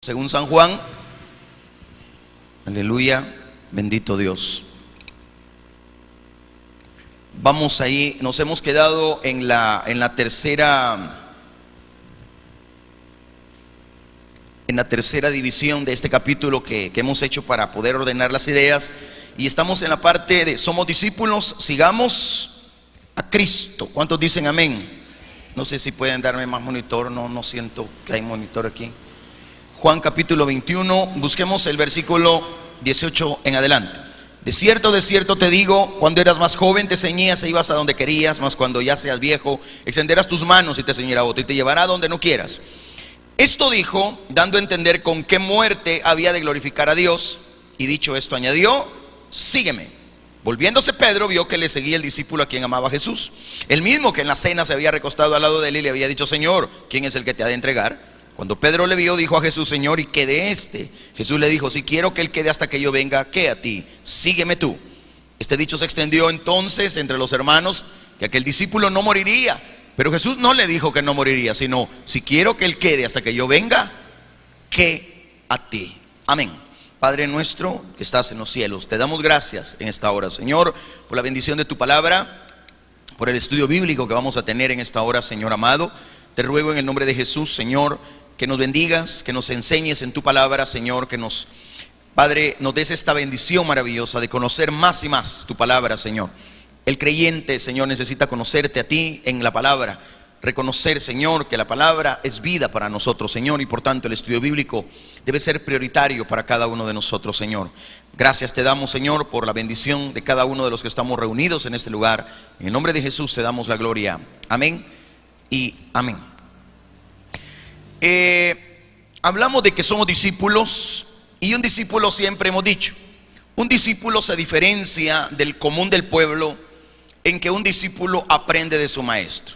Según San Juan. Aleluya, bendito Dios. Vamos ahí, nos hemos quedado en la tercera división de este capítulo que hemos hecho para poder ordenar las ideas, y estamos en la parte de somos discípulos, sigamos a Cristo. ¿Cuántos dicen amén? No sé si pueden darme más monitor, no siento que hay monitor aquí. Juan capítulo 21, busquemos el versículo 18 en adelante. De cierto te digo, cuando eras más joven te ceñías e ibas a donde querías, mas cuando ya seas viejo, extenderás tus manos y te ceñirá otro y te llevará a donde no quieras. Esto dijo, dando a entender con qué muerte había de glorificar a Dios, y dicho esto añadió, sígueme. Volviéndose Pedro, vio que le seguía el discípulo a quien amaba Jesús, el mismo que en la cena se había recostado al lado de él y le había dicho, Señor, ¿quién es el que te ha de entregar? Cuando Pedro le vio, dijo a Jesús, Señor, ¿y qué de este? Jesús le dijo, si quiero que él quede hasta que yo venga, ¿qué a ti? Sígueme tú. Este dicho se extendió entonces entre los hermanos, que aquel discípulo no moriría. Pero Jesús no le dijo que no moriría, sino, si quiero que él quede hasta que yo venga, ¿qué a ti? Amén. Padre nuestro que estás en los cielos, te damos gracias en esta hora, Señor, por la bendición de tu palabra, por el estudio bíblico que vamos a tener en esta hora, Señor amado. Te ruego en el nombre de Jesús, Señor, que nos bendigas, que nos enseñes en tu palabra, Señor, que nos, Padre, nos des esta bendición maravillosa de conocer más y más tu palabra, Señor. El creyente, Señor, necesita conocerte a ti en la palabra, reconocer, Señor, que la palabra es vida para nosotros, Señor, y por tanto el estudio bíblico debe ser prioritario para cada uno de nosotros, Señor. Gracias te damos, Señor, por la bendición de cada uno de los que estamos reunidos en este lugar. En el nombre de Jesús te damos la gloria. Amén y amén. Hablamos de que somos discípulos, y un discípulo, siempre hemos dicho, un discípulo se diferencia del común del pueblo en que un discípulo aprende de su maestro.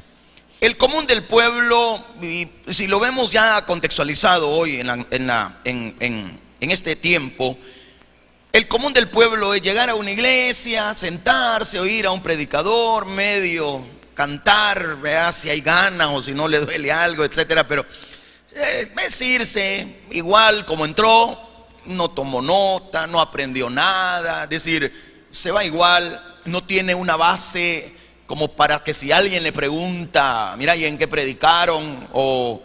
El común del pueblo, y si lo vemos ya contextualizado hoy en este tiempo, el común del pueblo es llegar a una iglesia, sentarse, oír a un predicador, medio cantar, vea si hay ganas o si no le duele algo, etcétera, pero es irse igual como entró, no tomó nota, no aprendió nada, es decir, se va igual, no tiene una base como para que si alguien le pregunta, mira, ¿y en qué predicaron? O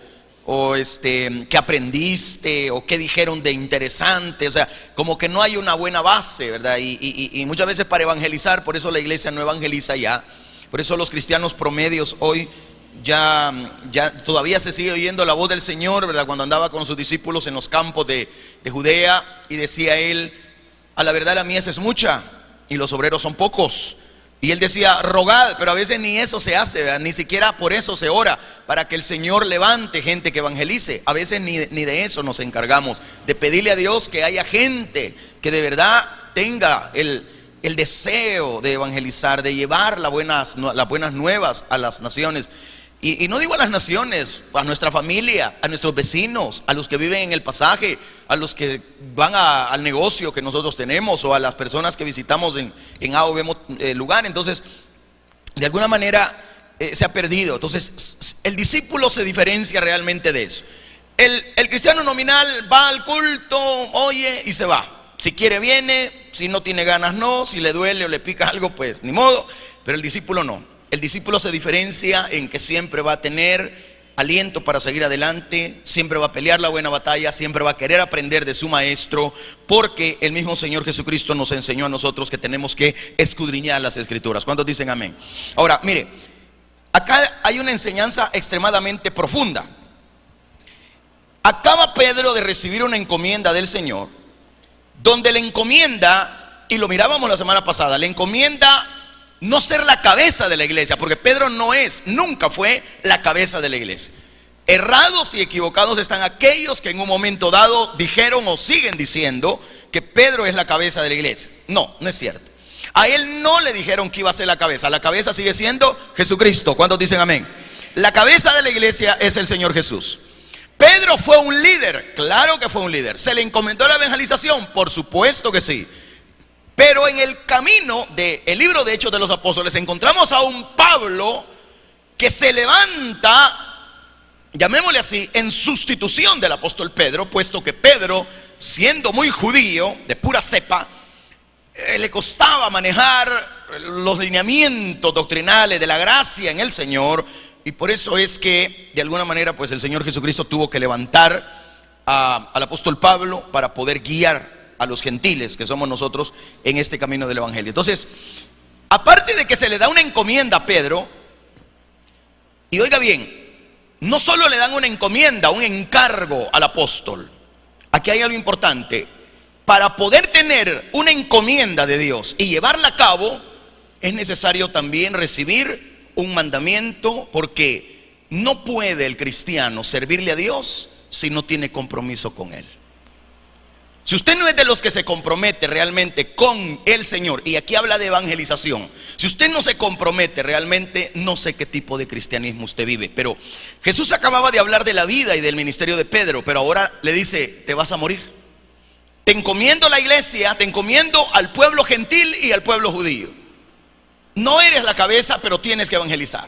¿qué aprendiste? ¿O qué dijeron de interesante? O sea, como que no hay una buena base, ¿verdad? Y muchas veces para evangelizar, por eso la iglesia no evangeliza ya, por eso los cristianos promedios hoy ya todavía se sigue oyendo la voz del Señor, ¿verdad? Cuando andaba con sus discípulos en los campos de Judea, y decía él, a la verdad la mies es mucha y los obreros son pocos. Y él decía, rogad, pero a veces ni eso se hace, ¿verdad? Ni siquiera por eso se ora, para que el Señor levante gente que evangelice. A veces ni de eso nos encargamos, de pedirle a Dios que haya gente que de verdad tenga el deseo de evangelizar, de llevar las buenas nuevas a las naciones. Y no digo a las naciones, a nuestra familia, a nuestros vecinos, a los que viven en el pasaje, a los que van al negocio que nosotros tenemos, o a las personas que visitamos en A o B lugar. Entonces, de alguna manera se ha perdido. Entonces, el discípulo se diferencia realmente de eso. El cristiano nominal va al culto, oye y se va. Si quiere viene, si no tiene ganas no, si le duele o le pica algo pues ni modo. Pero el discípulo no. El discípulo se diferencia en que siempre va a tener aliento para seguir adelante, siempre va a pelear la buena batalla, siempre va a querer aprender de su maestro, porque el mismo Señor Jesucristo nos enseñó a nosotros que tenemos que escudriñar las Escrituras. ¿Cuántos dicen amén? Ahora, mire, acá hay una enseñanza extremadamente profunda. Acaba Pedro de recibir una encomienda del Señor, donde le encomienda, y lo mirábamos la semana pasada, le encomienda no ser la cabeza de la iglesia, porque Pedro nunca fue la cabeza de la iglesia. Errados y equivocados están aquellos que en un momento dado dijeron o siguen diciendo que Pedro es la cabeza de la iglesia. No es cierto. A él no le dijeron que iba a ser la cabeza sigue siendo Jesucristo. ¿Cuántos dicen amén? La cabeza de la iglesia es el Señor Jesús. Pedro fue un líder, claro que fue un líder. ¿Se le encomendó la evangelización? Por supuesto que sí. Pero en el camino del libro de Hechos de los Apóstoles encontramos a un Pablo que se levanta llamémosle así, en sustitución del apóstol Pedro, puesto que Pedro, siendo muy judío, de pura cepa, le costaba manejar los lineamientos doctrinales de la gracia en el Señor, y por eso es que de alguna manera pues el Señor Jesucristo tuvo que levantar al apóstol Pablo para poder guiar a los gentiles, que somos nosotros, en este camino del evangelio. Entonces, aparte de que se le da una encomienda a Pedro, y oiga bien, no solo le dan una encomienda, un encargo al apóstol. Aquí hay algo importante. Para poder tener una encomienda de Dios y llevarla a cabo, es necesario también recibir un mandamiento, porque no puede el cristiano servirle a Dios si no tiene compromiso con Él. Si usted no es de los que se compromete realmente con el Señor, y aquí habla de evangelización, si usted no se compromete realmente, no sé qué tipo de cristianismo usted vive. Pero Jesús acababa de hablar de la vida y del ministerio de Pedro, pero ahora le dice: te vas a morir. Te encomiendo la iglesia, te encomiendo al pueblo gentil y al pueblo judío. No eres la cabeza, pero tienes que evangelizar.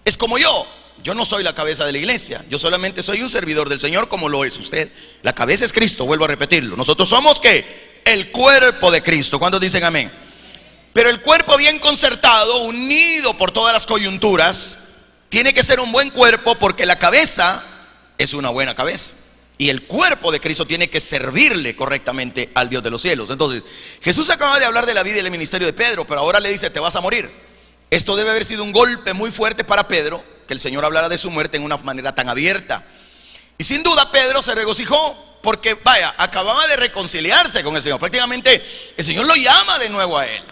Es como yo no soy la cabeza de la iglesia, yo solamente soy un servidor del Señor, como lo es usted. La cabeza es Cristo, vuelvo a repetirlo. Nosotros somos ¿qué? El cuerpo de Cristo. ¿Cuántos dicen amén? Pero el cuerpo bien concertado, unido por todas las coyunturas, tiene que ser un buen cuerpo, porque la cabeza es una buena cabeza. Y el cuerpo de Cristo tiene que servirle correctamente al Dios de los cielos. Entonces, Jesús acaba de hablar de la vida y el ministerio de Pedro, pero ahora le dice: te vas a morir. Esto debe haber sido un golpe muy fuerte para Pedro, que el Señor hablara de su muerte en una manera tan abierta. Y sin duda Pedro se regocijó, porque vaya, acababa de reconciliarse con el Señor. Prácticamente el Señor lo llama de nuevo a él,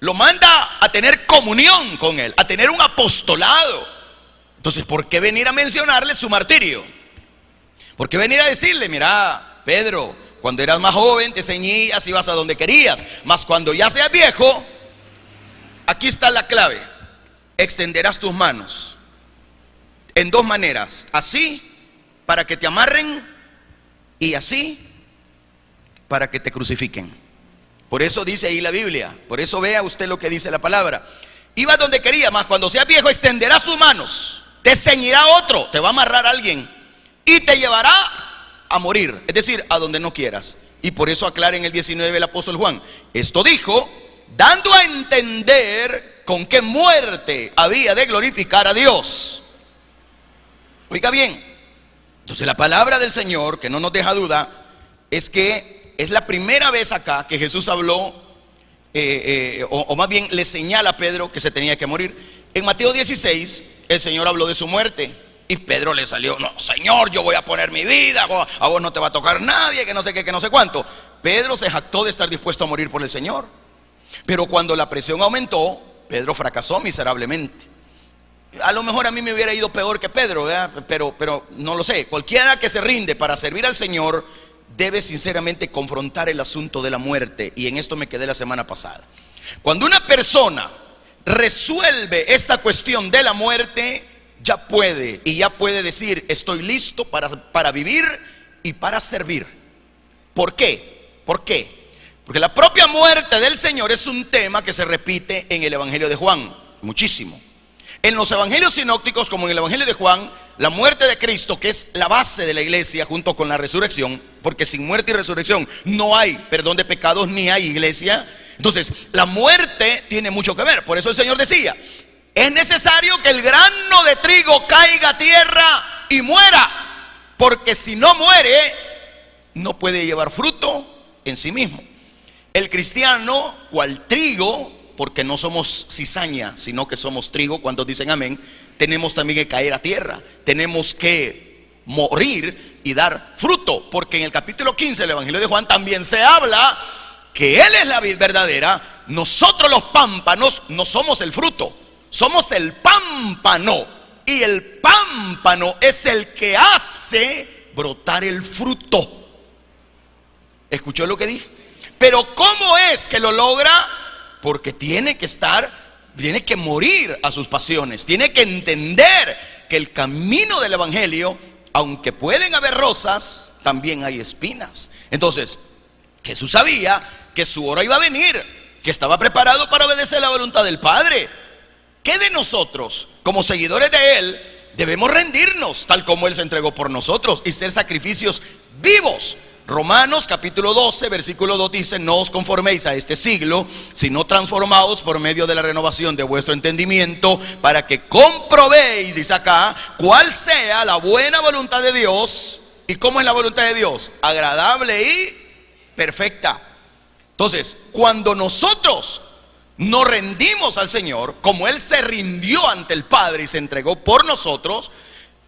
lo manda a tener comunión con él, a tener un apostolado. Entonces, ¿por qué venir a mencionarle su martirio? ¿Por qué venir a decirle: mira, Pedro, cuando eras más joven te ceñías, ibas a donde querías, mas cuando ya seas viejo, aquí está la clave: extenderás tus manos en dos maneras, así para que te amarren y así para que te crucifiquen. Por eso dice ahí la Biblia, por eso vea usted lo que dice la palabra: ibas donde querías, mas cuando seas viejo extenderás tus manos, te ceñirá otro, te va a amarrar a alguien y te llevará a morir, es decir, a donde no quieras. Y por eso aclara en el 19 el apóstol Juan: esto dijo, dando a entender con qué muerte había de glorificar a Dios. Oiga bien, entonces la palabra del Señor, que no nos deja duda, es que es la primera vez acá que Jesús habló, o más bien le señala a Pedro que se tenía que morir. En Mateo 16 el Señor habló de su muerte, y Pedro le salió: no, Señor, yo voy a poner mi vida, a vos no te va a tocar nadie, que no sé qué, que no sé cuánto. Pedro se jactó de estar dispuesto a morir por el Señor. Pero cuando la presión aumentó, Pedro fracasó miserablemente. A lo mejor a mí me hubiera ido peor que Pedro, ¿verdad? Pero no lo sé. Cualquiera que se rinde para servir al Señor debe sinceramente confrontar el asunto de la muerte. Y en esto me quedé la semana pasada. Cuando una persona resuelve esta cuestión de la muerte, ya puede decir: estoy listo para vivir y para servir. ¿Por qué? ¿Por qué? Porque la propia muerte del Señor es un tema que se repite en el Evangelio de Juan muchísimo. En los evangelios sinópticos, como en el Evangelio de Juan, la muerte de Cristo, que es la base de la iglesia, junto con la resurrección, porque sin muerte y resurrección no hay perdón de pecados ni hay iglesia. Entonces, la muerte tiene mucho que ver. Por eso el Señor decía: es necesario que el grano de trigo caiga a tierra y muera, porque si no muere, no puede llevar fruto en sí mismo. El cristiano, cual trigo, porque no somos cizaña, sino que somos trigo, ¿cuántos dicen amén? Tenemos también que caer a tierra, tenemos que morir y dar fruto, porque en el capítulo 15 del Evangelio de Juan también se habla que Él es la vid verdadera. Nosotros los pámpanos no somos el fruto, somos el pámpano, y el pámpano es el que hace brotar el fruto. ¿Escuchó lo que dije? Pero ¿cómo es que lo logra? Porque tiene que morir a sus pasiones, tiene que entender que el camino del evangelio, aunque pueden haber rosas, también hay espinas. Entonces, Jesús sabía que su hora iba a venir, que estaba preparado para obedecer la voluntad del Padre. ¿Qué de nosotros, como seguidores de Él, debemos rendirnos tal como Él se entregó por nosotros y ser sacrificios vivos. Romanos capítulo 12 versículo 2 dice: no os conforméis a este siglo, sino transformaos por medio de la renovación de vuestro entendimiento, para que comprobéis, dice acá, cuál sea la buena voluntad de Dios. ¿Y cómo es la voluntad de Dios? Agradable y perfecta. Entonces, cuando nosotros nos rendimos al Señor, como Él se rindió ante el Padre y se entregó por nosotros,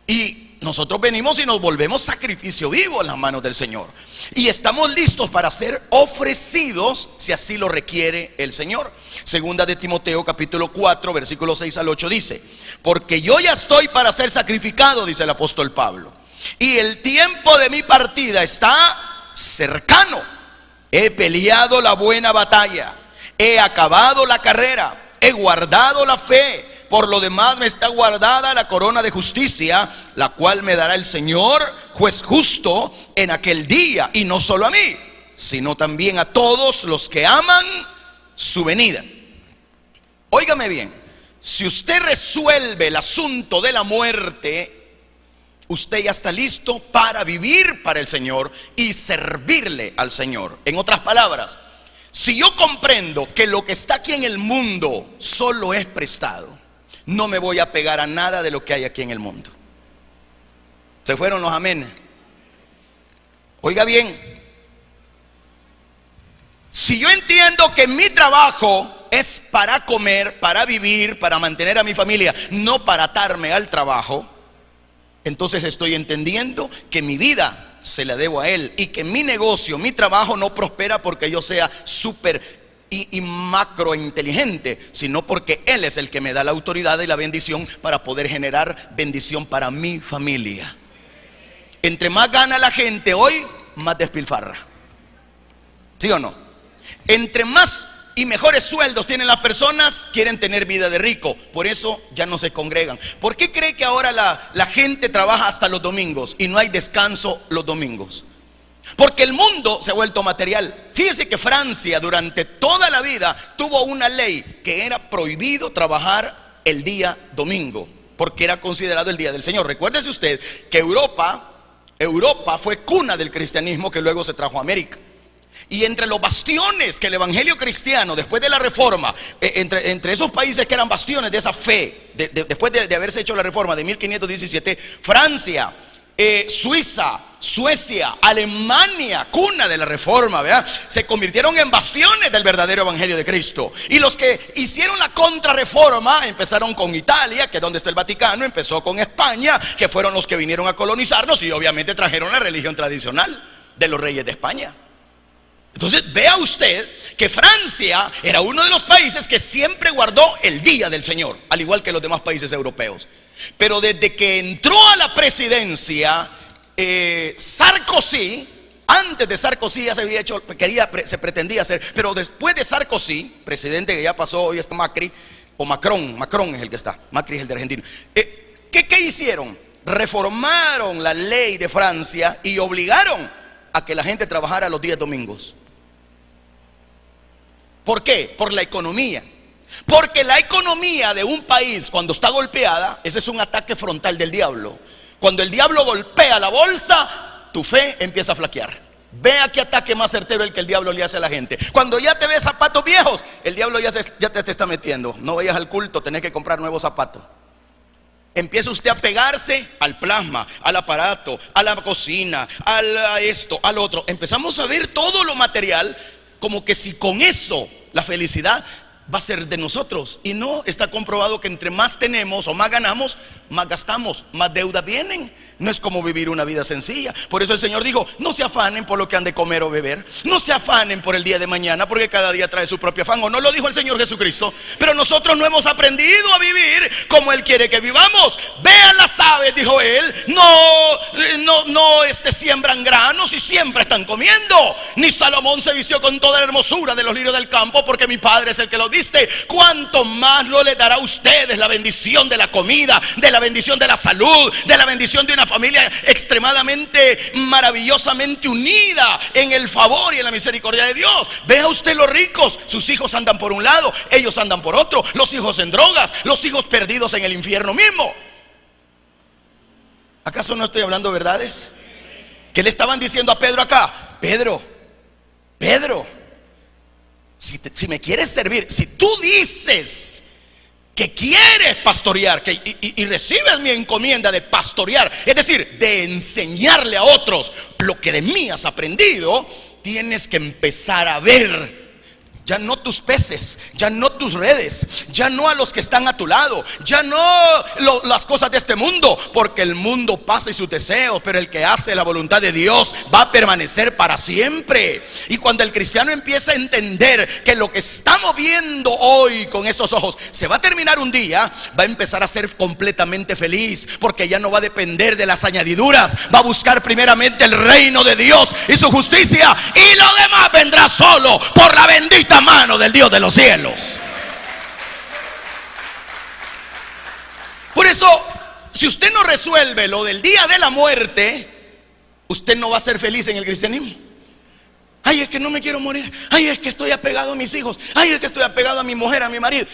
y nosotros venimos y nos volvemos sacrificio vivo en las manos del Señor, y estamos listos para ser ofrecidos si así lo requiere el Señor. Segunda de Timoteo capítulo 4 versículos 6 al 8 dice: porque yo ya estoy para ser sacrificado, dice el apóstol Pablo, y el tiempo de mi partida está cercano. He peleado la buena batalla, he acabado la carrera, he guardado la fe. Por lo demás me está guardada la corona de justicia, la cual me dará el Señor, juez justo, en aquel día. Y no solo a mí, sino también a todos los que aman su venida. Óigame bien, si usted resuelve el asunto de la muerte, usted ya está listo para vivir para el Señor y servirle al Señor. En otras palabras, si yo comprendo que lo que está aquí en el mundo solo es prestado, no me voy a pegar a nada de lo que hay aquí en el mundo. Se fueron los amenes. Oiga bien, si yo entiendo que mi trabajo es para comer, para vivir, para mantener a mi familia, no para atarme al trabajo, entonces estoy entendiendo que mi vida se la debo a Él, y que mi negocio, mi trabajo no prospera porque yo sea súper y macro inteligente, sino porque Él es el que me da la autoridad y la bendición para poder generar bendición para mi familia. Entre más gana la gente hoy, más despilfarra. ¿Sí o no? Entre más y mejores sueldos tienen las personas, quieren tener vida de rico. Por eso ya no se congregan. ¿Por qué cree que ahora la gente trabaja hasta los domingos y no hay descanso los domingos? Porque el mundo se ha vuelto material. Fíjese que Francia durante toda la vida tuvo una ley que era prohibido trabajar el día domingo, porque era considerado el día del Señor. Recuérdese usted que Europa fue cuna del cristianismo que luego se trajo a América. Y entre los bastiones que el evangelio cristiano, después de la reforma, entre esos países que eran bastiones de esa fe, después de haberse hecho la reforma de 1517, Francia, Suiza, Suecia, Alemania, cuna de la reforma, ¿verdad?, se convirtieron en bastiones del verdadero evangelio de Cristo. Y los que hicieron la contrarreforma empezaron con Italia, que es donde está el Vaticano, empezó con España, que fueron los que vinieron a colonizarnos, y obviamente trajeron la religión tradicional de los reyes de España. Entonces vea usted que Francia era uno de los países que siempre guardó el día del Señor, al igual que los demás países europeos. Pero desde que entró a la presidencia Sarkozy, antes de Sarkozy ya se había hecho, se pretendía hacer, pero después de Sarkozy, presidente que ya pasó, hoy está Macri, o Macron es el que está, Macri es el de Argentina. ¿Qué hicieron? Reformaron la ley de Francia y obligaron a que la gente trabajara los días domingos. ¿Por qué? Por la economía. Porque la economía de un país, cuando está golpeada, ese es un ataque frontal del diablo. Cuando el diablo golpea la bolsa, tu fe empieza a flaquear. Vea qué ataque más certero el que el diablo le hace a la gente. Cuando ya te ves zapatos viejos, el diablo ya te está metiendo. No vayas al culto, tenés que comprar nuevos zapatos. Empieza usted a pegarse al plasma, al aparato, a la cocina, a esto, al otro. Empezamos a ver todo lo material como que si con eso la felicidad va a ser de nosotros. Y no, está comprobado que entre más tenemos o más ganamos, más gastamos, más deudas vienen. No es como vivir una vida sencilla. Por eso el Señor dijo: no se afanen por lo que han de comer o beber, no se afanen por el día de mañana, porque cada día trae su propio afán. ¿O no lo dijo el Señor Jesucristo? Pero nosotros no hemos aprendido a vivir como Él quiere que vivamos. Vean las aves, dijo Él, no siembran granos y siempre están comiendo. Ni Salomón se vistió con toda la hermosura de los lirios del campo, porque mi Padre es el que los viste. ¿Cuánto más no les dará a ustedes la bendición de la comida, de la bendición de la salud, de la bendición de una familia extremadamente, maravillosamente unida en el favor y en la misericordia de Dios? Vea usted los ricos, sus hijos andan por un lado, ellos andan por otro, los hijos en drogas, los hijos perdidos en el infierno mismo. ¿Acaso no estoy hablando verdades? ¿Qué le estaban diciendo a Pedro acá? Pedro, si me quieres servir, si tú dices que quieres pastorear y recibes mi encomienda de pastorear, es decir, de enseñarle a otros lo que de mí has aprendido, tienes que empezar a ver ya no tus peces, ya no tus redes, ya no a los que están a tu lado, ya no las cosas de este mundo, porque el mundo pasa y sus deseos, pero el que hace la voluntad de Dios va a permanecer para siempre. Y cuando el cristiano empieza a entender que lo que estamos viendo hoy con estos ojos se va a terminar un día, va a empezar a ser completamente feliz, porque ya no va a depender de las añadiduras, va a buscar primeramente el reino de Dios y su justicia, y lo demás vendrá solo por la bendita mano del Dios de los cielos. Por eso, si usted no resuelve lo del día de la muerte, usted no va a ser feliz en el cristianismo. Ay, es que no me quiero morir. Ay, es que estoy apegado a mis hijos. Ay, es que estoy apegado a mi mujer, a mi marido.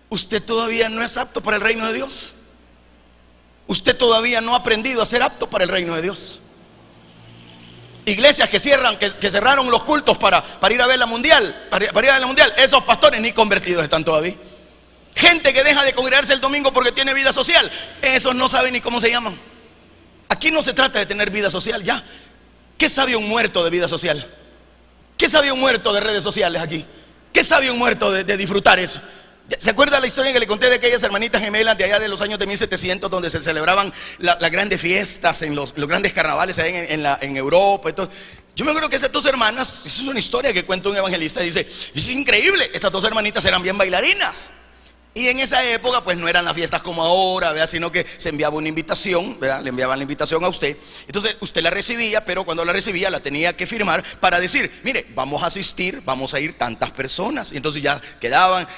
Usted todavía no es apto para el reino de Dios. Usted todavía no ha aprendido a ser apto para el reino de Dios. Iglesias que cerraron los cultos para ir a ver la mundial, para ir a ver la mundial, esos pastores ni convertidos están todavía. Gente que deja de congregarse el domingo porque tiene vida social, esos no saben ni cómo se llaman. Aquí no se trata de tener vida social, ya. ¿Qué sabe un muerto de vida social? ¿Qué sabe un muerto de redes sociales aquí? ¿Qué sabe un muerto de disfrutar eso? ¿Se acuerda la historia que le conté de aquellas hermanitas gemelas de allá de los años de 1700, donde se celebraban las grandes fiestas, en los grandes carnavales allá en Europa? Entonces, yo me acuerdo que esas dos hermanas, eso es una historia que cuenta un evangelista, dice, es increíble, estas dos hermanitas eran bien bailarinas. Y en esa época pues no eran las fiestas como ahora, ¿verdad? Sino que se enviaba una invitación, ¿verdad? Le enviaban la invitación a usted. Entonces usted la recibía, pero cuando la recibía la tenía que firmar para decir, mire, vamos a asistir, vamos a ir tantas personas. Y entonces ya quedaban,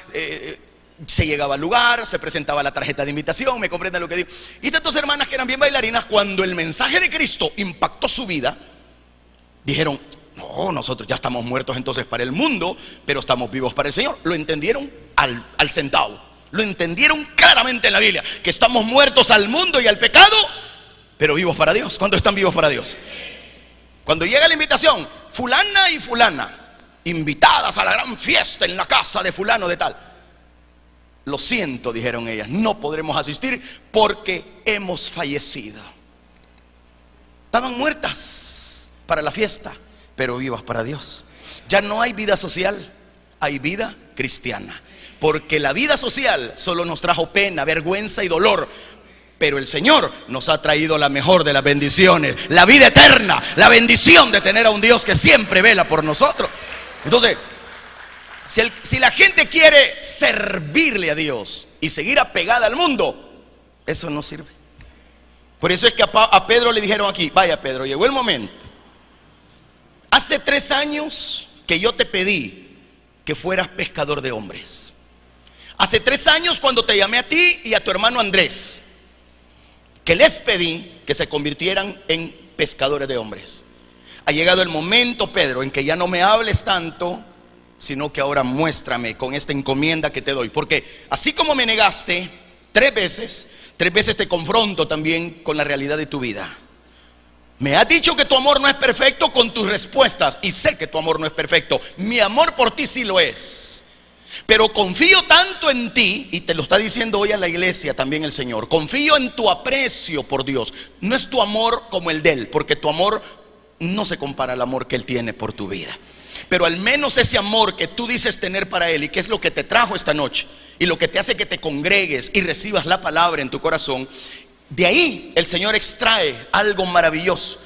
se llegaba al lugar, se presentaba la tarjeta de invitación, me comprenden lo que digo. Y estas dos hermanas que eran bien bailarinas, cuando el mensaje de Cristo impactó su vida, dijeron, no, nosotros ya estamos muertos entonces para el mundo, pero estamos vivos para el Señor. Lo entendieron al centavo. Lo entendieron claramente en la Biblia, que estamos muertos al mundo y al pecado, pero vivos para Dios. ¿Cuántos están vivos para Dios? Cuando llega la invitación, fulana y fulana, invitadas a la gran fiesta en la casa de fulano de tal. Lo siento, dijeron ellas, no podremos asistir porque hemos fallecido. Estaban muertas para la fiesta, pero vivas para Dios. Ya no hay vida social, hay vida cristiana. Porque la vida social solo nos trajo pena, vergüenza y dolor. Pero el Señor nos ha traído la mejor de las bendiciones, la vida eterna, la bendición de tener a un Dios que siempre vela por nosotros. Entonces, si la gente quiere servirle a Dios y seguir apegada al mundo, eso no sirve. Por eso es que a Pedro le dijeron aquí, vaya Pedro, llegó el momento. Hace 3 años que yo te pedí que fueras pescador de hombres. Hace 3 años cuando te llamé a ti y a tu hermano Andrés, que les pedí que se convirtieran en pescadores de hombres. Ha llegado el momento, Pedro, en que ya no me hables tanto, sino que ahora muéstrame con esta encomienda que te doy. Porque así como me negaste 3 veces te confronto también con la realidad de tu vida. Me has dicho que tu amor no es perfecto con tus respuestas, y sé que tu amor no es perfecto. Mi amor por ti sí lo es. Pero confío tanto en ti, y te lo está diciendo hoy a la iglesia también el Señor, confío en tu aprecio por Dios. No es tu amor como el de Él, porque tu amor no se compara al amor que Él tiene por tu vida. Pero al menos ese amor que tú dices tener para Él, y que es lo que te trajo esta noche, y lo que te hace que te congregues y recibas la palabra en tu corazón, de ahí el Señor extrae algo maravilloso.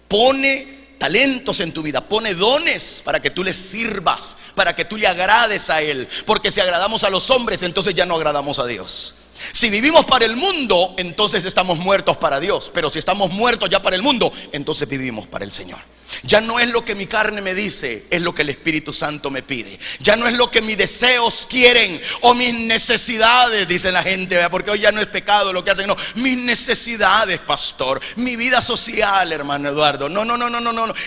Pone talentos en tu vida, pone dones para que tú le sirvas, para que tú le agrades a Él. Porque si agradamos a los hombres, entonces ya no agradamos a Dios. Si vivimos para el mundo, entonces estamos muertos para Dios. Pero si estamos muertos ya para el mundo, entonces vivimos para el Señor. Ya no es lo que mi carne me dice, es lo que el Espíritu Santo me pide. Ya no es lo que mis deseos quieren o mis necesidades, dice la gente, ¿verdad? Porque hoy ya no es pecado lo que hacen, no. Mis necesidades, pastor, mi vida social, hermano Eduardo. No,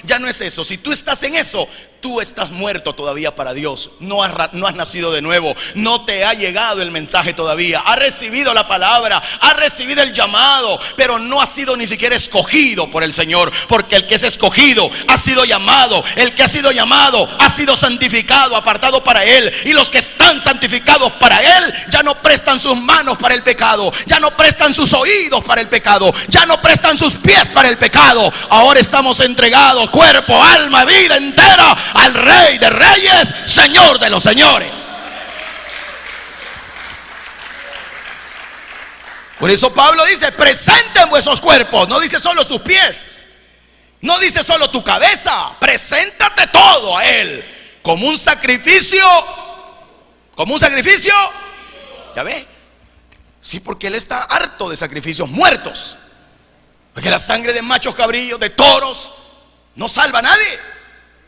ya no es eso. Si tú estás en eso, tú estás muerto todavía para Dios. No has nacido de nuevo. No te ha llegado el mensaje todavía. Has recibido la palabra, has recibido el llamado, pero no has sido ni siquiera escogido por el Señor. Porque el que es escogido ha sido llamado. El que ha sido llamado ha sido santificado, apartado para Él. Y los que están santificados para Él ya no prestan sus manos para el pecado, ya no prestan sus oídos para el pecado, ya no prestan sus pies para el pecado. Ahora estamos entregados, cuerpo, alma, vida entera, al Rey de Reyes, Señor de los señores. Por eso Pablo dice: presenten vuestros cuerpos. No dice solo sus pies, no dice solo tu cabeza. Preséntate todo a Él como un sacrificio. Como un sacrificio. ¿Ya ve? Sí, porque Él está harto de sacrificios muertos. Porque la sangre de machos cabrillos, de toros, no salva a nadie.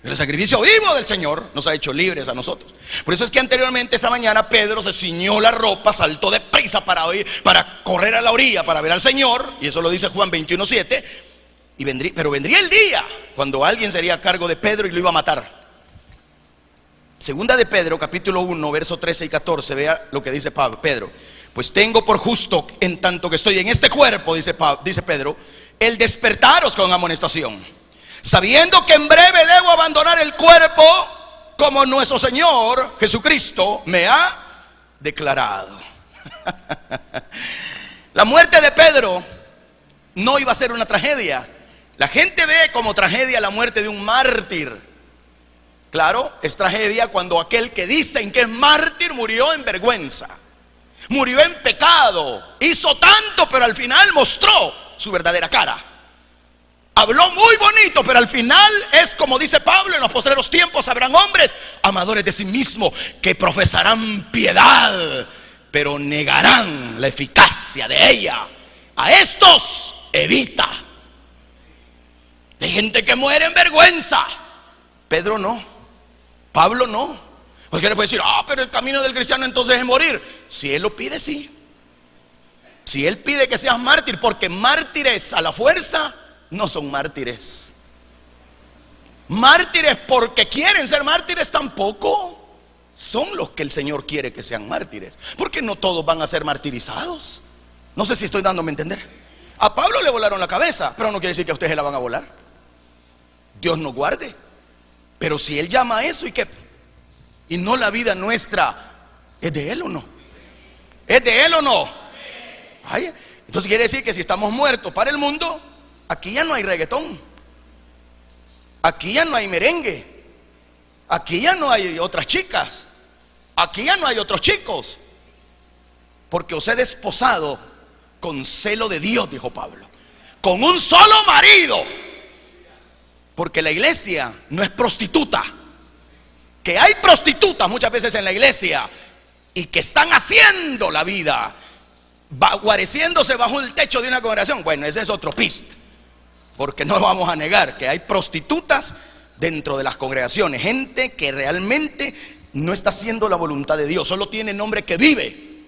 El sacrificio vivo del Señor nos ha hecho libres a nosotros. Por eso es que anteriormente, esa mañana, Pedro se ciñó la ropa, saltó de prisa para correr a la orilla para ver al Señor. Y eso lo dice Juan 21:7. Pero vendría el día cuando alguien sería a cargo de Pedro y lo iba a matar. Segunda de Pedro, capítulo 1, verso 13 y 14. Vea lo que dice Pedro. Pues tengo por justo, en tanto que estoy en este cuerpo, dice Pedro, el despertaros con amonestación, sabiendo que en breve debo abandonar el cuerpo, como nuestro Señor Jesucristo me ha declarado. La muerte de Pedro no iba a ser una tragedia. La gente ve como tragedia la muerte de un mártir. Claro, es tragedia cuando aquel que dicen que es mártir murió en vergüenza, murió en pecado, hizo tanto, pero al final mostró su verdadera cara. Habló muy bonito, pero al final es como dice Pablo: en los postreros tiempos habrán hombres amadores de sí mismos, que profesarán piedad, pero negarán la eficacia de ella. A estos evita. Hay gente que muere en vergüenza. Pedro no, Pablo no. Cualquiera puede decir: pero el camino del cristiano entonces es morir. Si él lo pide, sí. Si él pide que seas mártir, porque mártires a la fuerza no son mártires. Mártires porque quieren ser mártires tampoco son los que el Señor quiere que sean mártires. Porque no todos van a ser martirizados. No sé si estoy dándome a entender. A Pablo le volaron la cabeza, pero no quiere decir que a ustedes se la van a volar. Dios nos guarde. Pero si Él llama a eso, y no la vida nuestra, ¿es de Él o no? ¿Es de Él o no? Ay, entonces quiere decir que si estamos muertos para el mundo, aquí ya no hay reggaetón, aquí ya no hay merengue, aquí ya no hay otras chicas, aquí ya no hay otros chicos, porque os he desposado con celo de Dios, dijo Pablo, con un solo marido. Porque la iglesia no es prostituta. Que hay prostitutas muchas veces en la iglesia y que están haciendo la vida, guareciéndose bajo el techo de una congregación. Bueno, ese es otro pist. Porque no vamos a negar que hay prostitutas dentro de las congregaciones. Gente que realmente no está haciendo la voluntad de Dios. Solo tiene nombre que vive,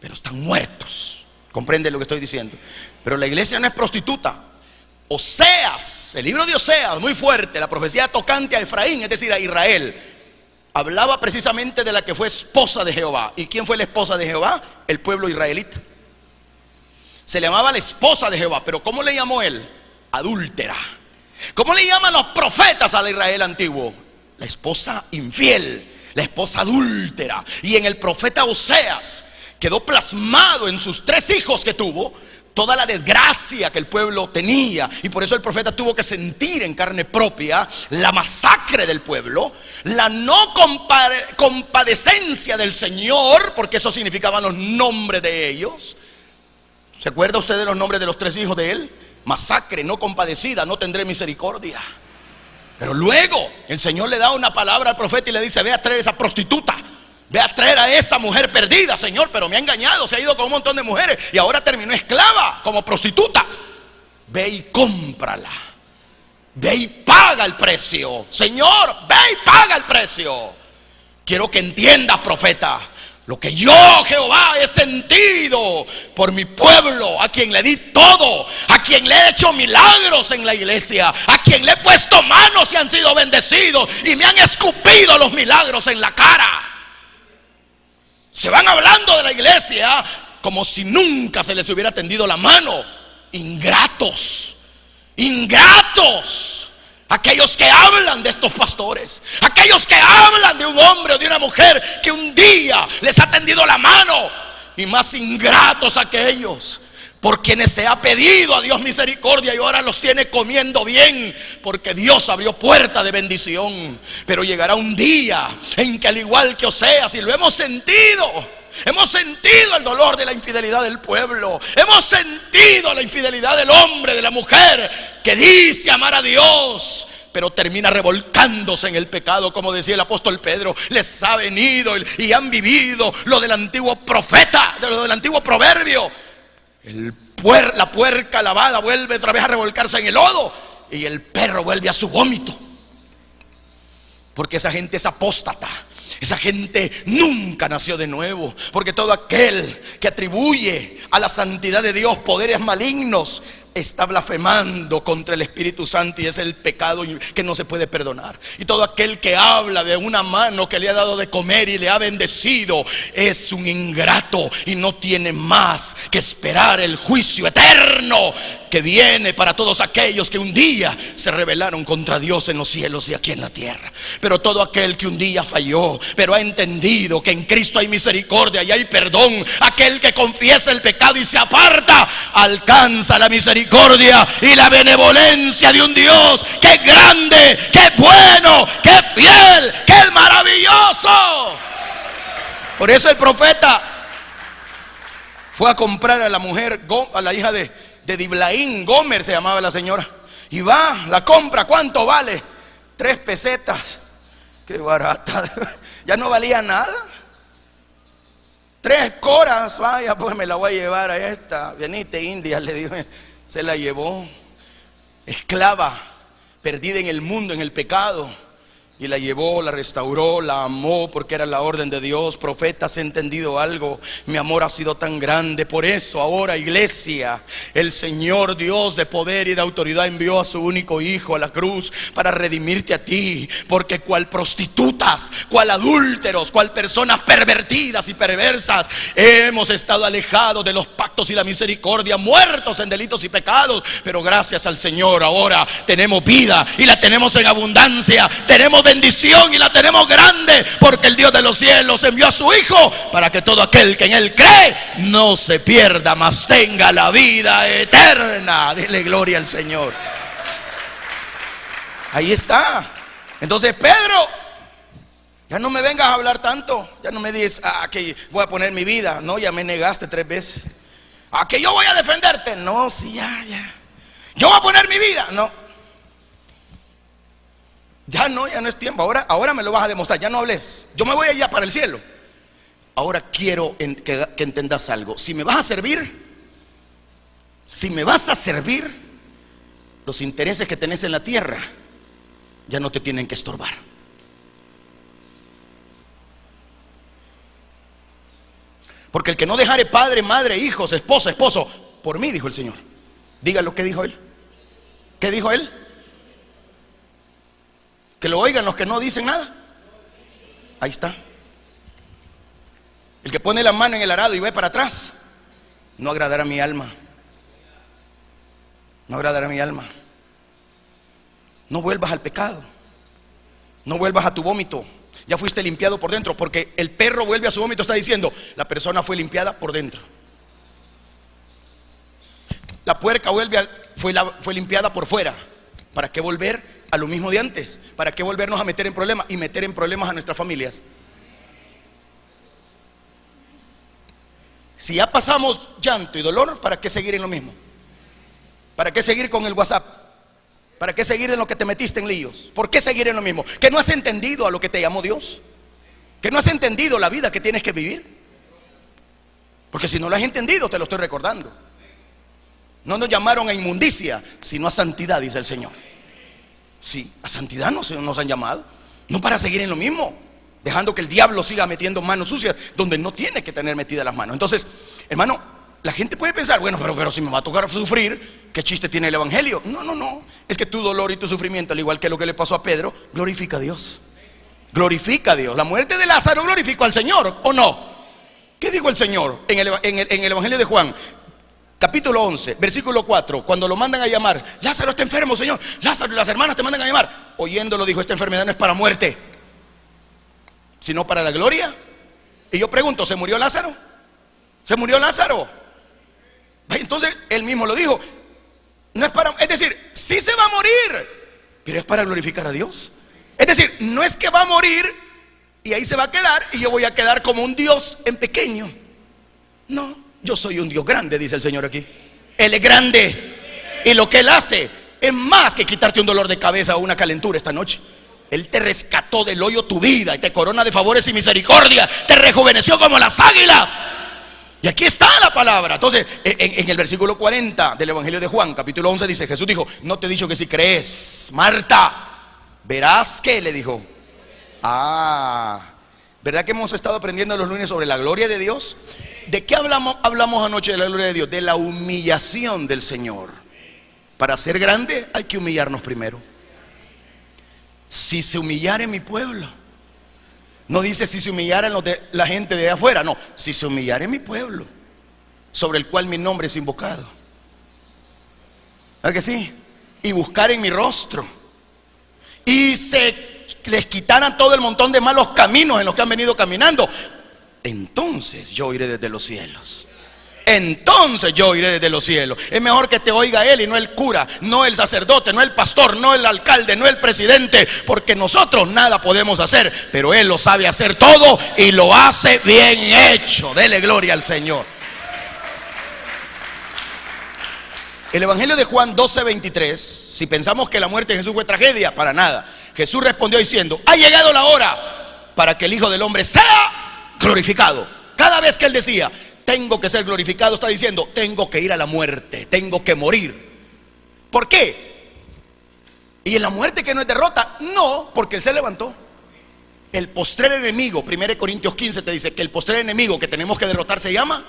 pero están muertos. ¿Comprende lo que estoy diciendo? Pero la iglesia no es prostituta. Oseas, el libro de Oseas, muy fuerte, la profecía tocante a Efraín, es decir, a Israel, hablaba precisamente de la que fue esposa de Jehová. ¿Y quién fue la esposa de Jehová? El pueblo israelita. Se le llamaba la esposa de Jehová, pero ¿cómo le llamó él? Adúltera. ¿Cómo le llaman los profetas a la Israel antiguo? La esposa infiel, la esposa adúltera. Y en el profeta Oseas quedó plasmado en sus 3 hijos que tuvo toda la desgracia que el pueblo tenía. Y por eso el profeta tuvo que sentir en carne propia la masacre del pueblo, la no compadecencia del Señor, porque eso significaban los nombres de ellos. ¿Se acuerda usted de los nombres de los 3 hijos de él? Masacre, no compadecida, no tendré misericordia. Pero luego el Señor le da una palabra al profeta y le dice: ve a traer esa prostituta, ve a traer a esa mujer perdida, Señor, pero me ha engañado, se ha ido con un montón de mujeres y ahora terminó esclava, como prostituta. Ve y cómprala. Ve y paga el precio. Señor, ve y paga el precio. Quiero que entiendas, profeta, lo que yo, Jehová, he sentido por mi pueblo, a quien le di todo, a quien le he hecho milagros en la iglesia, a quien le he puesto manos y han sido bendecidos y me han escupido los milagros en la cara. Se van hablando de la iglesia como si nunca se les hubiera tendido la mano. Ingratos, ingratos. Aquellos que hablan de estos pastores, aquellos que hablan de un hombre o de una mujer que un día les ha tendido la mano. Y más ingratos aquellos por quienes se ha pedido a Dios misericordia y ahora los tiene comiendo bien, porque Dios abrió puerta de bendición. Pero llegará un día en que, al igual que Oseas, y lo hemos sentido el dolor de la infidelidad del pueblo, hemos sentido la infidelidad del hombre, de la mujer que dice amar a Dios, pero termina revolcándose en el pecado, como decía el apóstol Pedro. Les ha venido y han vivido lo del antiguo profeta, lo del antiguo proverbio. La puerca lavada vuelve otra vez a revolcarse en el lodo y el perro vuelve a su vómito. Porque esa gente es apóstata. Esa gente nunca nació de nuevo. Porque todo aquel que atribuye a la santidad de Dios poderes malignos está blasfemando contra el Espíritu Santo, y es el pecado que no se puede perdonar. Y todo aquel que habla de una mano que le ha dado de comer y le ha bendecido es un ingrato y no tiene más que esperar el juicio eterno que viene para todos aquellos que un día se rebelaron contra Dios en los cielos y aquí en la tierra. Pero todo aquel que un día falló, pero ha entendido que en Cristo hay misericordia y hay perdón, aquel que confiesa el pecado y se aparta, alcanza la misericordia y la benevolencia de un Dios que es grande, que es bueno, que es fiel, que es maravilloso. Por eso el profeta fue a comprar a la mujer, a la hija de Diblaín, Gomer se llamaba la señora, y va, la compra. ¿Cuánto vale? 3 pesetas. Qué barata. Ya no valía nada. 3 coras. Vaya, pues me la voy a llevar a esta. Venite, India, le dijo. Se la llevó. Esclava, perdida en el mundo, en el pecado. Y la llevó, la restauró, la amó porque era la orden de Dios. Profeta, ¿has entendido algo? Mi amor ha sido tan grande. Por eso ahora, iglesia, el Señor Dios de poder y de autoridad envió a su único Hijo a la cruz para redimirte a ti. Porque cual prostitutas, cual adúlteros, cual personas pervertidas y perversas, hemos estado alejados de los pactos y la misericordia, muertos en delitos y pecados. Pero gracias al Señor ahora tenemos vida y la tenemos en abundancia. Tenemos bendición y la tenemos grande, porque el Dios de los cielos envió a su Hijo para que todo aquel que en Él cree no se pierda, mas tenga la vida eterna. Dile gloria al Señor. Ahí está. Entonces, Pedro, ya no me vengas a hablar tanto. Ya no me dices que voy a poner mi vida. No, ya me negaste 3 veces. Que yo voy a defenderte. No, sí, ya. Yo voy a poner mi vida. No. Ya no es tiempo. Ahora me lo vas a demostrar. Ya no hables. Yo me voy allá para el cielo. Ahora quiero que entendas algo. Si me vas a servir, los intereses que tenés en la tierra ya no te tienen que estorbar. Porque el que no dejare padre, madre, hijos, esposa, esposo, por mí, dijo el Señor. Diga lo que dijo Él. ¿Qué dijo Él? Que lo oigan los que no dicen nada. Ahí está. El que pone la mano en el arado y ve para atrás no agradará a mi alma. No agradará a mi alma. No vuelvas al pecado. No vuelvas a tu vómito. Ya fuiste limpiado por dentro, porque el perro vuelve a su vómito. Está diciendo, la persona fue limpiada por dentro. La puerca fue limpiada por fuera. ¿Para qué volver a lo mismo de antes? ¿Para qué volvernos a meter en problemas y meter en problemas a nuestras familias? Si ya pasamos llanto y dolor, ¿para qué seguir en lo mismo? ¿Para qué seguir con el WhatsApp? ¿Para qué seguir en lo que te metiste en líos? ¿Por qué seguir en lo mismo? ¿Que no has entendido a lo que te llamó Dios? ¿Que no has entendido la vida que tienes que vivir? Porque si no lo has entendido, te lo estoy recordando. No nos llamaron a inmundicia, sino a santidad, dice el Señor. Sí, a santidad nos han llamado. No para seguir en lo mismo, dejando que el diablo siga metiendo manos sucias donde no tiene que tener metidas las manos. Entonces, hermano, la gente puede pensar, bueno, pero si me va a tocar sufrir, ¿qué chiste tiene el evangelio? No, es que tu dolor y tu sufrimiento, al igual que lo que le pasó a Pedro, glorifica a Dios. Glorifica a Dios. La muerte de Lázaro glorificó al Señor, ¿o no? ¿Qué dijo el Señor en el evangelio de Juan? Capítulo 11, versículo 4, cuando lo mandan a llamar, Lázaro está enfermo, Señor. Lázaro y las hermanas te mandan a llamar. Oyéndolo dijo, esta enfermedad no es para muerte, sino para la gloria. Y yo pregunto, ¿se murió Lázaro? ¿Se murió Lázaro? Entonces él mismo lo dijo, no es para, es decir, sí se va a morir, pero es para glorificar a Dios. Es decir, no es que va a morir y ahí se va a quedar y yo voy a quedar como un Dios en pequeño. No, yo soy un Dios grande, dice el Señor aquí. Él es grande y lo que Él hace es más que quitarte un dolor de cabeza o una calentura esta noche. Él te rescató del hoyo tu vida y te corona de favores y misericordia, te rejuveneció como las águilas. Y aquí está la palabra. Entonces, en el versículo 40 del evangelio de Juan, capítulo 11, dice, Jesús dijo, no te he dicho que si crees, Marta, verás que, le dijo. ¿Verdad que hemos estado aprendiendo los lunes sobre la gloria de Dios? ¿De qué hablamos anoche de la gloria de Dios? De la humillación del Señor. Para ser grande hay que humillarnos primero. Si se humillare mi pueblo, no dice si se humillaran la gente de afuera, no, si se humillare mi pueblo, sobre el cual mi nombre es invocado. ¿Verdad que sí? Y buscar en mi rostro, y se les quitaran todo el montón de malos caminos en los que han venido caminando, entonces yo iré desde los cielos. Entonces yo iré desde los cielos. Es mejor que te oiga Él y no el cura, no el sacerdote, no el pastor, no el alcalde, no el presidente, porque nosotros nada podemos hacer, pero Él lo sabe hacer todo y lo hace bien hecho. Dele gloria al Señor. El evangelio de Juan 12:23, si pensamos que la muerte de Jesús fue tragedia, para nada. Jesús respondió diciendo, ha llegado la hora para que el Hijo del Hombre sea glorificado. Cada vez que Él decía, tengo que ser glorificado, está diciendo, tengo que ir a la muerte, tengo que morir. ¿Por qué? ¿Y en la muerte que no es derrota? No, porque Él se levantó. El postrer enemigo, 1 Corintios 15 te dice que el postrer enemigo que tenemos que derrotar se llama,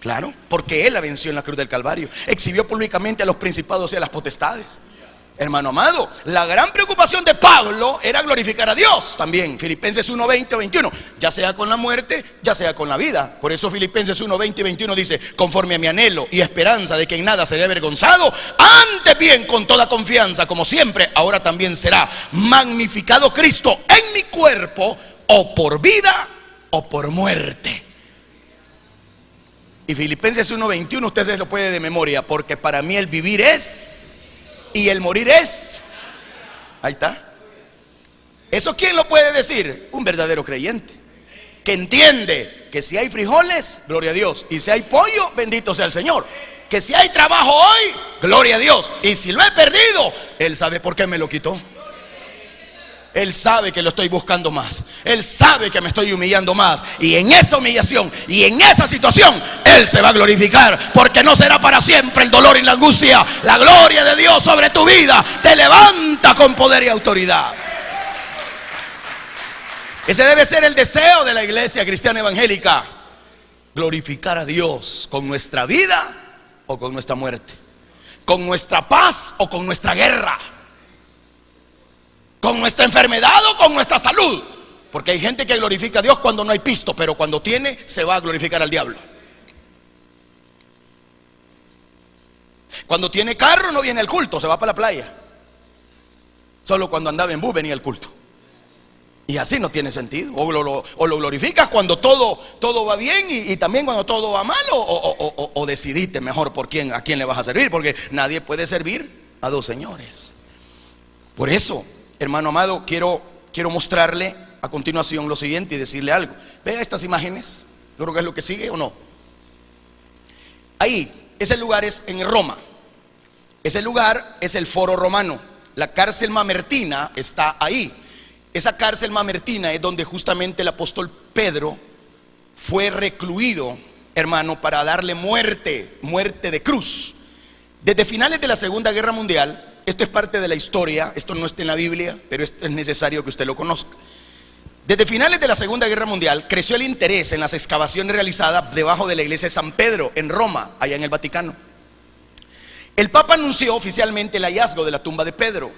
claro, porque Él la venció en la cruz del Calvario. Exhibió públicamente a los principados y a las potestades. Hermano amado, la gran preocupación de Pablo era glorificar a Dios también. Filipenses 1:20 o 21, ya sea con la muerte, ya sea con la vida. Por eso Filipenses 1:20 y 21 dice, conforme a mi anhelo y esperanza de que en nada seré avergonzado, antes bien con toda confianza, como siempre, ahora también será magnificado Cristo en mi cuerpo, o por vida o por muerte. Y Filipenses 1:21 usted se lo puede de memoria, porque para mí el vivir es y el morir es. Ahí está. ¿Eso quién lo puede decir? Un verdadero creyente, que entiende que si hay frijoles, gloria a Dios, y si hay pollo, bendito sea el Señor. Que si hay trabajo hoy, gloria a Dios, y si lo he perdido, Él sabe por qué me lo quitó. Él sabe que lo estoy buscando más. Él sabe que me estoy humillando más. Y en esa humillación y en esa situación Él se va a glorificar, porque no será para siempre el dolor y la angustia. La gloria de Dios sobre tu vida te levanta con poder y autoridad. Ese debe ser el deseo de la iglesia cristiana evangélica: glorificar a Dios con nuestra vida o con nuestra muerte, con nuestra paz o con nuestra guerra, con nuestra enfermedad o con nuestra salud. Porque hay gente que glorifica a Dios cuando no hay pisto, pero cuando tiene se va a glorificar al diablo. Cuando tiene carro no viene al culto, se va para la playa. Solo cuando andaba en bus venía al culto. Y así no tiene sentido. O lo glorificas cuando todo va bien, y también cuando todo va mal, o decidite mejor a quién le vas a servir, porque nadie puede servir a dos señores. Por eso, hermano amado, quiero mostrarle a continuación lo siguiente y decirle algo. Vea estas imágenes. Yo creo que es lo que sigue, ¿o no? Ahí, ese lugar es en Roma. Ese lugar es el Foro Romano. La cárcel mamertina está ahí. Esa cárcel mamertina es donde justamente el apóstol Pedro fue recluido, hermano, para darle muerte de cruz. Desde finales de la Segunda Guerra Mundial, esto es parte de la historia, esto no está en la Biblia, pero esto es necesario que usted lo conozca. Desde finales de la Segunda Guerra Mundial creció el interés en las excavaciones realizadas debajo de la iglesia de San Pedro en Roma, allá en el Vaticano. El Papa anunció oficialmente el hallazgo de la tumba de Pedro,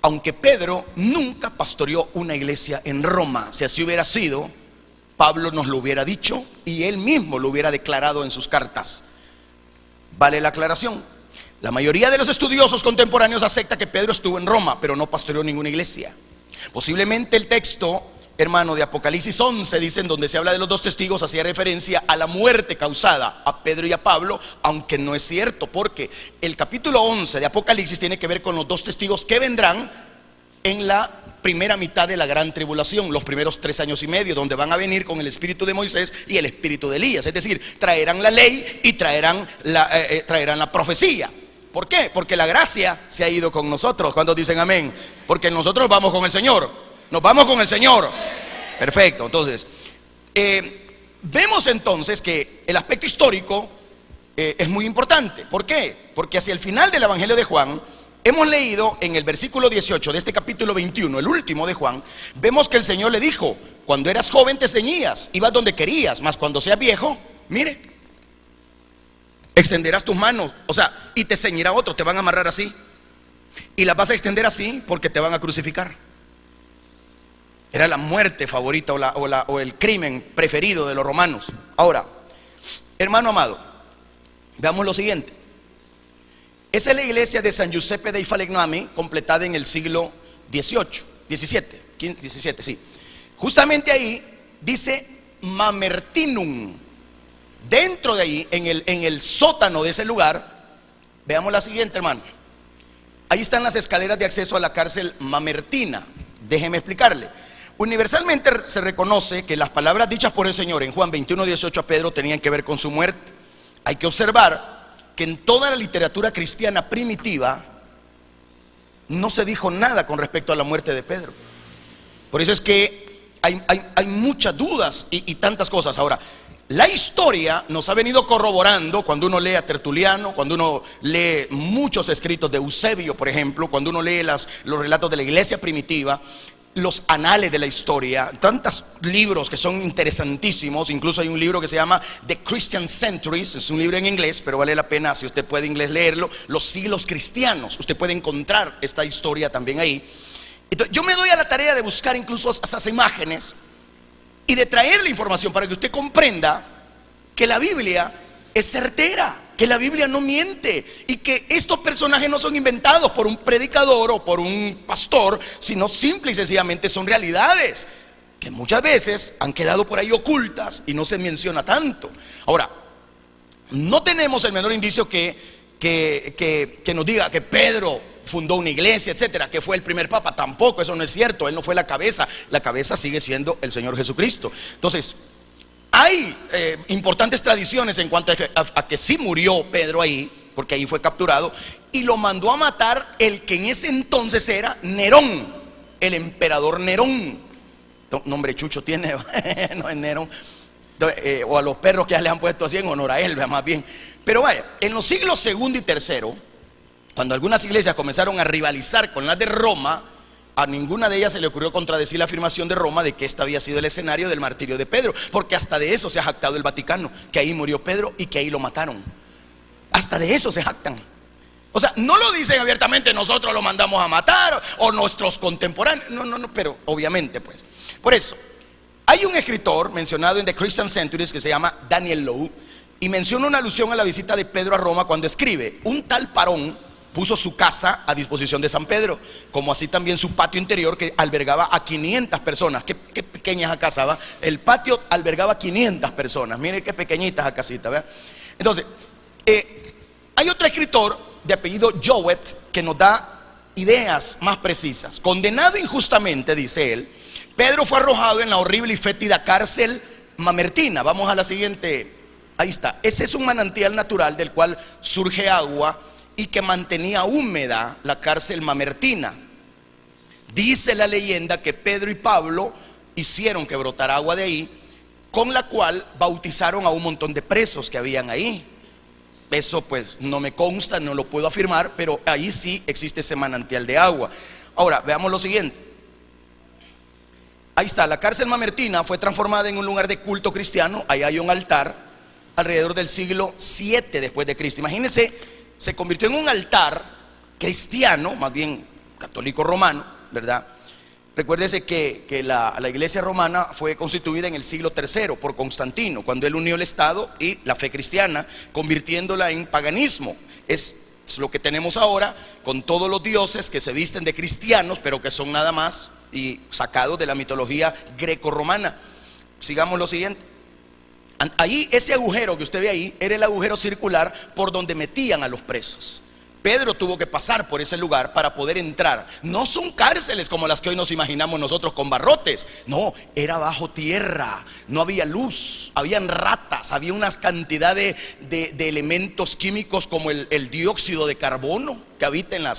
aunque Pedro nunca pastoreó una iglesia en Roma. Si así hubiera sido, Pablo nos lo hubiera dicho y él mismo lo hubiera declarado en sus cartas. Vale la aclaración. La mayoría de los estudiosos contemporáneos acepta que Pedro estuvo en Roma, pero no pastoreó ninguna iglesia. Posiblemente el texto, hermano, de Apocalipsis 11, dicen, donde se habla de los dos testigos, hacía referencia a la muerte causada a Pedro y a Pablo, aunque no es cierto, porque el capítulo 11 de Apocalipsis tiene que ver con los dos testigos que vendrán en la primera mitad de la gran tribulación, los primeros 3 años y medio, donde van a venir con el espíritu de Moisés y el espíritu de Elías. Es decir, traerán la ley y traerán la profecía. ¿Por qué? Porque la gracia se ha ido con nosotros. ¿Cuántos dicen amén? Porque nosotros vamos con el Señor. Nos vamos con el Señor. Perfecto. Entonces, vemos entonces que el aspecto histórico es muy importante. ¿Por qué? Porque hacia el final del Evangelio de Juan, hemos leído en el versículo 18 de este capítulo 21, el último de Juan, vemos que el Señor le dijo: cuando eras joven te ceñías, ibas donde querías, mas cuando seas viejo, mire, extenderás tus manos, o sea, y te ceñirá otro, te van a amarrar así, y las vas a extender así porque te van a crucificar. Era la muerte favorita o el crimen preferido de los romanos. Ahora, hermano amado, veamos lo siguiente. Esa es la iglesia de San Giuseppe dei Falegnami, completada en el siglo XVII, sí. Justamente ahí dice Mamertinum. Dentro de ahí, en el sótano de ese lugar, veamos la siguiente, hermano. Ahí están las escaleras de acceso a la cárcel mamertina. Déjeme explicarle. Universalmente se reconoce que las palabras dichas por el Señor en Juan 21:18 a Pedro tenían que ver con su muerte. Hay que observar que en toda la literatura cristiana primitiva no se dijo nada con respecto a la muerte de Pedro. Por eso es que hay muchas dudas y tantas cosas. Ahora, la historia nos ha venido corroborando cuando uno lee a Tertuliano, cuando uno lee muchos escritos de Eusebio, por ejemplo, cuando uno lee los relatos de la iglesia primitiva, los anales de la historia, tantos libros que son interesantísimos. Incluso hay un libro que se llama The Christian Centuries, es un libro en inglés, pero vale la pena, si usted puede inglés, leerlo. Los siglos cristianos, usted puede encontrar esta historia también ahí. Entonces, yo me doy a la tarea de buscar incluso esas imágenes y de traer la información para que usted comprenda que la Biblia es certera, que la Biblia no miente y que estos personajes no son inventados por un predicador o por un pastor, sino simple y sencillamente son realidades que muchas veces han quedado por ahí ocultas y no se menciona tanto. Ahora, no tenemos el menor indicio que nos diga que Pedro fundó una iglesia, etcétera, que fue el primer papa. Tampoco, eso no es cierto. Él no fue la cabeza sigue siendo el Señor Jesucristo. Entonces, hay importantes tradiciones en cuanto a que sí murió Pedro ahí, porque ahí fue capturado, y lo mandó a matar el que en ese entonces era Nerón, el emperador Nerón. Nombre chucho tiene, no es Nerón. O a los perros que ya le han puesto así en honor a él, más bien. Pero vaya, en los siglos segundo y tercero, cuando algunas iglesias comenzaron a rivalizar con las de Roma, a ninguna de ellas se le ocurrió contradecir la afirmación de Roma de que este había sido el escenario del martirio de Pedro, porque hasta de eso se ha jactado el Vaticano, que ahí murió Pedro y que ahí lo mataron. Hasta de eso se jactan. O sea, no lo dicen abiertamente: nosotros lo mandamos a matar, o nuestros contemporáneos. No, pero obviamente pues. Por eso, hay un escritor mencionado en The Christian Centuries que se llama Daniel Lowe, y menciona una alusión a la visita de Pedro a Roma cuando escribe: un tal Parón puso su casa a disposición de San Pedro, como así también su patio interior, que albergaba a 500 personas. Qué pequeña esa casa, ¿va? El patio albergaba 500 personas. Mire qué pequeñita esa casita, ¿verdad? Entonces, hay otro escritor de apellido Jowett que nos da ideas más precisas. Condenado injustamente, dice él, Pedro fue arrojado en la horrible y fétida cárcel mamertina. Vamos a la siguiente. Ahí está. Ese es un manantial natural del cual surge agua y que mantenía húmeda la cárcel mamertina. Dice la leyenda que Pedro y Pablo hicieron que brotara agua de ahí, con la cual bautizaron a un montón de presos que habían ahí. Eso pues no me consta, no lo puedo afirmar, pero ahí sí existe ese manantial de agua. Ahora, veamos lo siguiente. Ahí está, la cárcel mamertina fue transformada en un lugar de culto cristiano. Ahí hay un altar alrededor del siglo 7 después de Cristo. Imagínense, se convirtió en un altar cristiano, más bien católico romano, ¿verdad? Recuérdese que la iglesia romana fue constituida en el siglo III por Constantino, cuando él unió el Estado y la fe cristiana, convirtiéndola en paganismo. Es lo que tenemos ahora, con todos los dioses que se visten de cristianos, pero que son nada más y sacados de la mitología greco-romana. Sigamos lo siguiente. Ahí, ese agujero que usted ve ahí, era el agujero circular por donde metían a los presos. Pedro tuvo que pasar por ese lugar para poder entrar. No son cárceles como las que hoy nos imaginamos nosotros con barrotes. No, era bajo tierra, no había luz, habían ratas, había una cantidad de elementos químicos como el dióxido de carbono que habita en la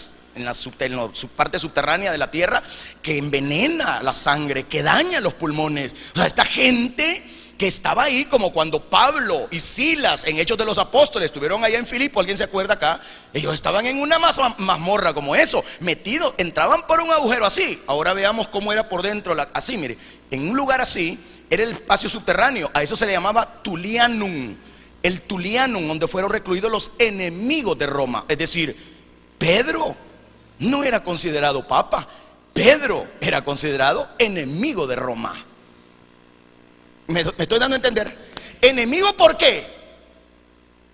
parte subterránea de la tierra, que envenena la sangre, que daña los pulmones. O sea, esta gente que estaba ahí, como cuando Pablo y Silas en Hechos de los Apóstoles estuvieron allá en Filipo, ¿alguien se acuerda acá? Ellos estaban en una mazmorra como eso, metidos, entraban por un agujero así. Ahora veamos cómo era por dentro, así, mire, en un lugar así, era el espacio subterráneo, a eso se le llamaba Tullianum, el Tullianum, donde fueron recluidos los enemigos de Roma. Es decir, Pedro no era considerado papa, Pedro era considerado enemigo de Roma. ¿Me estoy dando a entender? Enemigo, ¿por qué?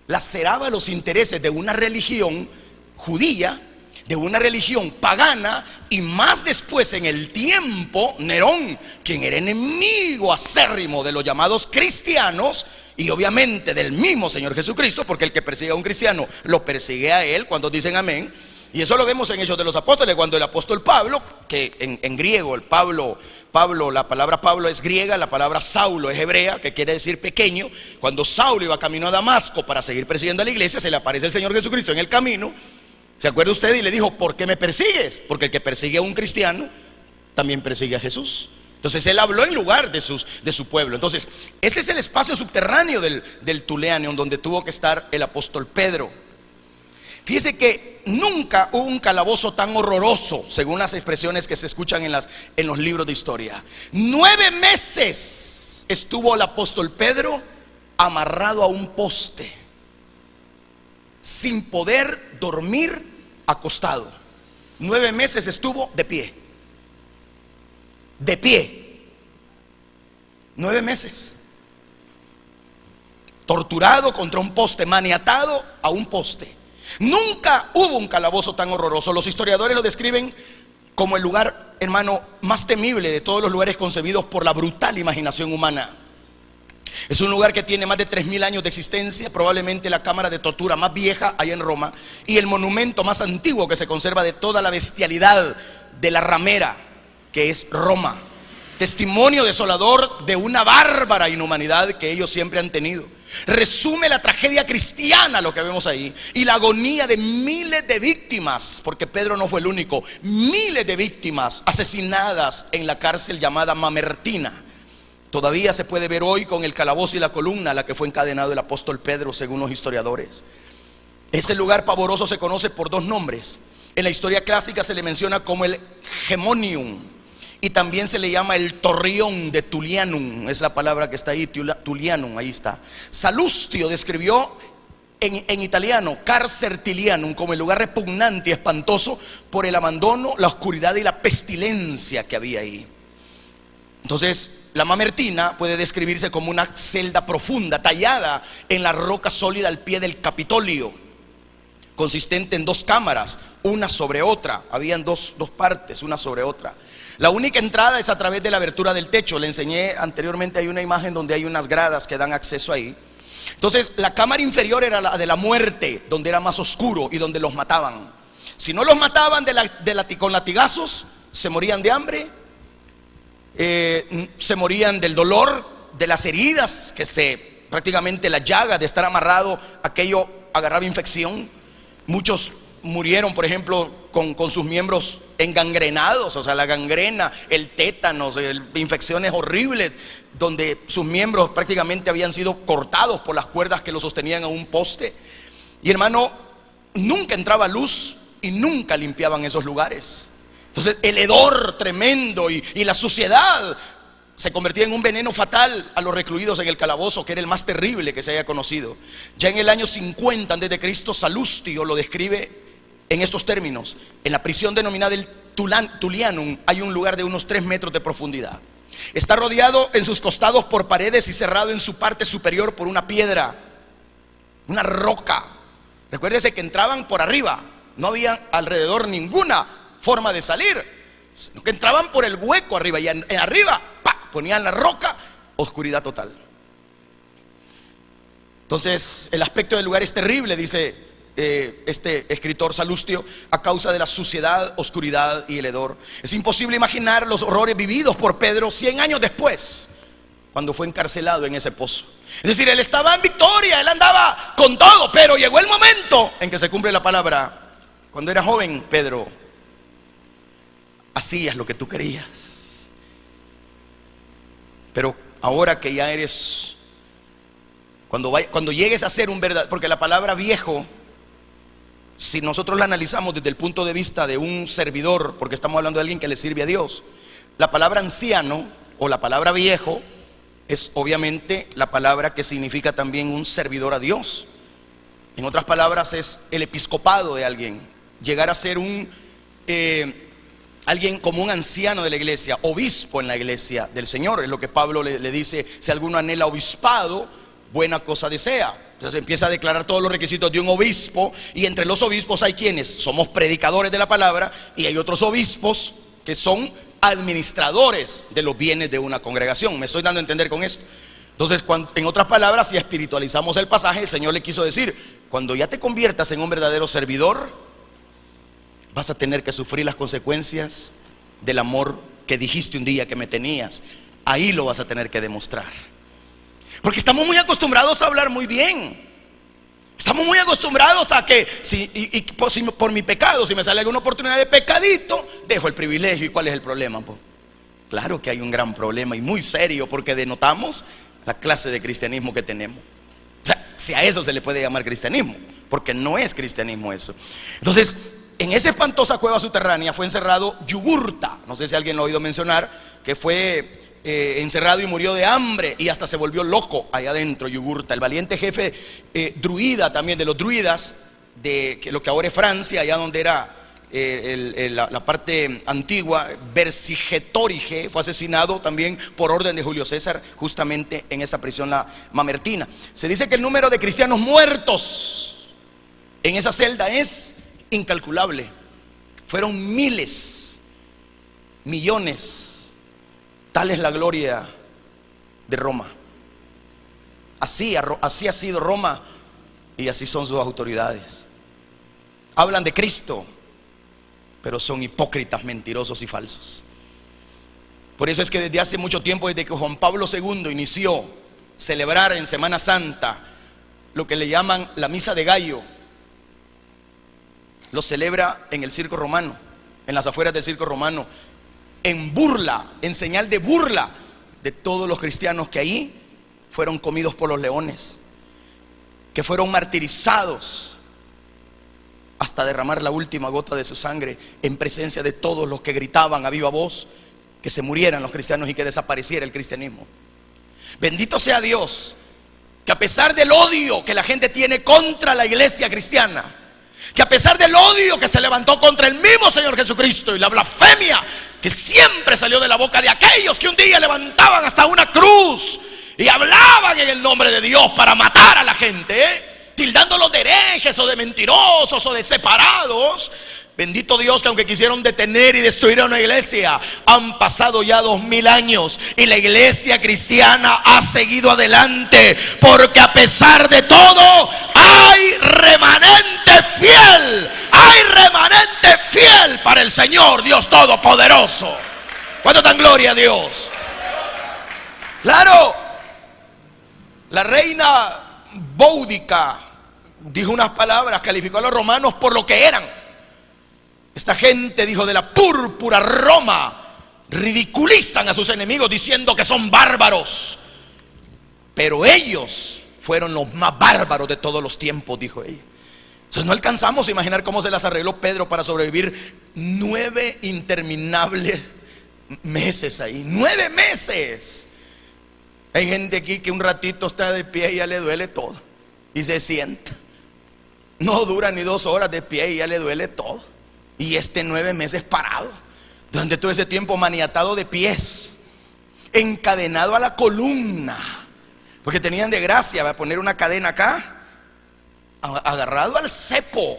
Laceraba los intereses de una religión judía, de una religión pagana, y más después en el tiempo Nerón, quien era enemigo acérrimo de los llamados cristianos, y obviamente del mismo Señor Jesucristo, porque el que persigue a un cristiano lo persigue a él. Cuando dicen amén. Y eso lo vemos en Hechos de los Apóstoles, cuando el apóstol Pablo, que en griego el Pablo, la palabra Pablo es griega, la palabra Saulo es hebrea, que quiere decir pequeño. Cuando Saulo iba camino a Damasco para seguir persiguiendo a la iglesia, se le aparece el Señor Jesucristo en el camino. ¿Se acuerda usted? Y le dijo: ¿por qué me persigues? Porque el que persigue a un cristiano también persigue a Jesús. Entonces él habló en lugar de su pueblo. Entonces ese es el espacio subterráneo del Tullianum, donde tuvo que estar el apóstol Pedro. Fíjese que nunca hubo un calabozo tan horroroso, según las expresiones que se escuchan en los libros de historia. 9 meses estuvo el apóstol Pedro amarrado a un poste, sin poder dormir acostado. 9 meses estuvo de pie. De pie. 9 meses. Torturado contra un poste, maniatado a un poste. Nunca hubo un calabozo tan horroroso. Los historiadores lo describen como el lugar, hermano, más temible de todos los lugares concebidos por la brutal imaginación humana. Es un lugar que tiene más de 3000 años de existencia, probablemente la cámara de tortura más vieja allá en Roma, y el monumento más antiguo que se conserva de toda la bestialidad de la ramera, que es Roma. Testimonio desolador de una bárbara inhumanidad que ellos siempre han tenido. Resume la tragedia cristiana, lo que vemos ahí, y la agonía de miles de víctimas, porque Pedro no fue el único. Miles de víctimas asesinadas en la cárcel llamada Mamertina. Todavía se puede ver hoy con el calabozo y la columna a la que fue encadenado el apóstol Pedro, según los historiadores. Este lugar pavoroso se conoce por 2 nombres. En la historia clásica se le menciona como el Gemonium, y también se le llama el Torrión de Tullianum. Es la palabra que está ahí, Tullianum, ahí está. Salustio describió en italiano Carcer Tullianum como el lugar repugnante y espantoso por el abandono, la oscuridad y la pestilencia que había ahí. Entonces, la Mamertina puede describirse como una celda profunda, tallada en la roca sólida al pie del Capitolio, consistente en 2 cámaras, una sobre otra. Habían dos partes, una sobre otra. La única entrada es a través de la abertura del techo. Le enseñé anteriormente, hay una imagen donde hay unas gradas que dan acceso ahí. Entonces, la cámara inferior era la de la muerte, donde era más oscuro y donde los mataban. Si no los mataban con latigazos, se morían de hambre, se morían del dolor, de las heridas, prácticamente la llaga de estar amarrado, aquello agarraba infección. Muchos murieron, por ejemplo, con sus miembros engangrenados, o sea, la gangrena, el tétanos, infecciones horribles, donde sus miembros prácticamente habían sido cortados por las cuerdas que los sostenían a un poste. Y hermano, nunca entraba luz y nunca limpiaban esos lugares. Entonces el hedor tremendo y la suciedad se convertía en un veneno fatal a los recluidos en el calabozo, que era el más terrible que se haya conocido. Ya en el año 50 a.C., Salustio lo describe en estos términos: en la prisión denominada el Tullianum hay un lugar de unos 3 metros de profundidad. Está rodeado en sus costados por paredes y cerrado en su parte superior por una piedra, una roca. Recuérdese que entraban por arriba, no había alrededor ninguna forma de salir, sino que entraban por el hueco arriba, y arriba ponían la roca, oscuridad total. Entonces el aspecto del lugar es terrible, dice este escritor Salustio, a causa de la suciedad, oscuridad y el hedor. Es imposible imaginar los horrores vividos por Pedro 100 años después, cuando fue encarcelado en ese pozo. Es decir, él estaba en victoria, él andaba con todo, pero llegó el momento en que se cumple la palabra: cuando era joven, Pedro, hacías lo que tú querías, pero ahora que ya eres, cuando llegues a ser un verdadero, porque la palabra viejo, si nosotros la analizamos desde el punto de vista de un servidor, porque estamos hablando de alguien que le sirve a Dios, la palabra anciano o la palabra viejo es obviamente la palabra que significa también un servidor a Dios. En otras palabras, es el episcopado de alguien, llegar a ser alguien como un anciano de la iglesia, obispo en la iglesia del Señor. Es lo que Pablo le dice: si alguno anhela obispado, buena cosa desea. Entonces empieza a declarar todos los requisitos de un obispo, y entre los obispos hay quienes somos predicadores de la palabra, y hay otros obispos que son administradores de los bienes de una congregación. ¿Me estoy dando a entender con esto? Entonces, en otras palabras, si espiritualizamos el pasaje, el Señor le quiso decir: cuando ya te conviertas en un verdadero servidor, vas a tener que sufrir las consecuencias del amor que dijiste un día que me tenías. Ahí lo vas a tener que demostrar. Porque estamos muy acostumbrados a hablar muy bien. Estamos muy acostumbrados a que si por mi pecado, si me sale alguna oportunidad de pecadito, dejo el privilegio. ¿Y cuál es el problema? Pues claro que hay un gran problema, y muy serio, porque denotamos la clase de cristianismo que tenemos. O sea, si a eso se le puede llamar cristianismo, porque no es cristianismo eso. Entonces, en esa espantosa cueva subterránea fue encerrado Yugurta. No sé si alguien lo ha oído mencionar, que fue encerrado y murió de hambre, y hasta se volvió loco allá adentro. Yugurta, el valiente jefe druida, también de los druidas de lo que ahora es Francia, allá donde era la parte antigua. Vercingetorige fue asesinado también por orden de Julio César, justamente en esa prisión, la Mamertina. Se dice que el número de cristianos muertos en esa celda es incalculable. Fueron miles, millones. Tal es la gloria de Roma. Así ha sido Roma, y así son sus autoridades. Hablan de Cristo, pero son hipócritas, mentirosos y falsos. Por eso es que desde hace mucho tiempo, desde que Juan Pablo II inició celebrar en Semana Santa lo que le llaman la misa de gallo, lo celebra en el circo romano, en las afueras del circo romano, en burla, en señal de burla de todos los cristianos que ahí fueron comidos por los leones, que fueron martirizados hasta derramar la última gota de su sangre, en presencia de todos los que gritaban a viva voz que se murieran los cristianos y que desapareciera el cristianismo. Bendito sea Dios, que a pesar del odio que la gente tiene contra la iglesia cristiana, que a pesar del odio que se levantó contra el mismo Señor Jesucristo, y la blasfemia que siempre salió de la boca de aquellos que un día levantaban hasta una cruz y hablaban en el nombre de Dios para matar a la gente, tildándolos de herejes o de mentirosos o de separados. Bendito Dios, que aunque quisieron detener y destruir a una iglesia, han pasado ya 2000 años y la iglesia cristiana ha seguido adelante, porque a pesar de todo hay remanente fiel. Hay remanente fiel para el Señor Dios Todopoderoso. ¿Cuánto dan gloria a Dios? Claro, la reina Boudica dijo unas palabras, calificó a los romanos por lo que eran. Esta gente, dijo, de la púrpura Roma ridiculizan a sus enemigos diciendo que son bárbaros, pero ellos fueron los más bárbaros de todos los tiempos, dijo ella. Entonces no alcanzamos a imaginar cómo se las arregló Pedro para sobrevivir 9 interminables meses ahí. 9 meses. Hay gente aquí que un ratito está de pie y ya le duele todo y se sienta. No dura ni 2 horas de pie y ya le duele todo. Y 9 meses parado, durante todo ese tiempo maniatado de pies, encadenado a la columna, porque tenían de gracia, va a poner una cadena acá, agarrado al cepo,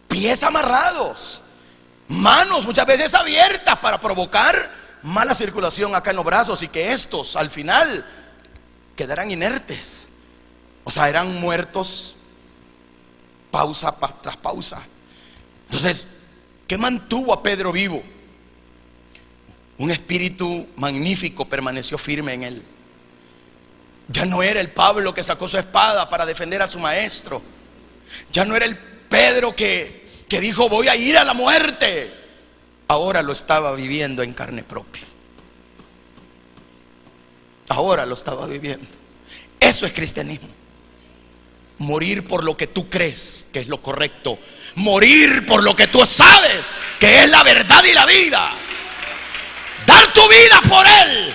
pies amarrados, manos muchas veces abiertas para provocar mala circulación acá en los brazos y que estos al final quedaran inertes. O sea, eran muertos pausa tras pausa. Entonces, ¿qué mantuvo a Pedro vivo? Un espíritu magnífico permaneció firme en él. Ya no era el Pablo que sacó su espada para defender a su maestro. Ya no era el Pedro que dijo voy a ir a la muerte. Ahora lo estaba viviendo en carne propia. Ahora lo estaba viviendo. Eso es cristianismo. Morir por lo que tú crees que es lo correcto. Morir por lo que tú sabes que es la verdad y la vida. Dar tu vida por Él.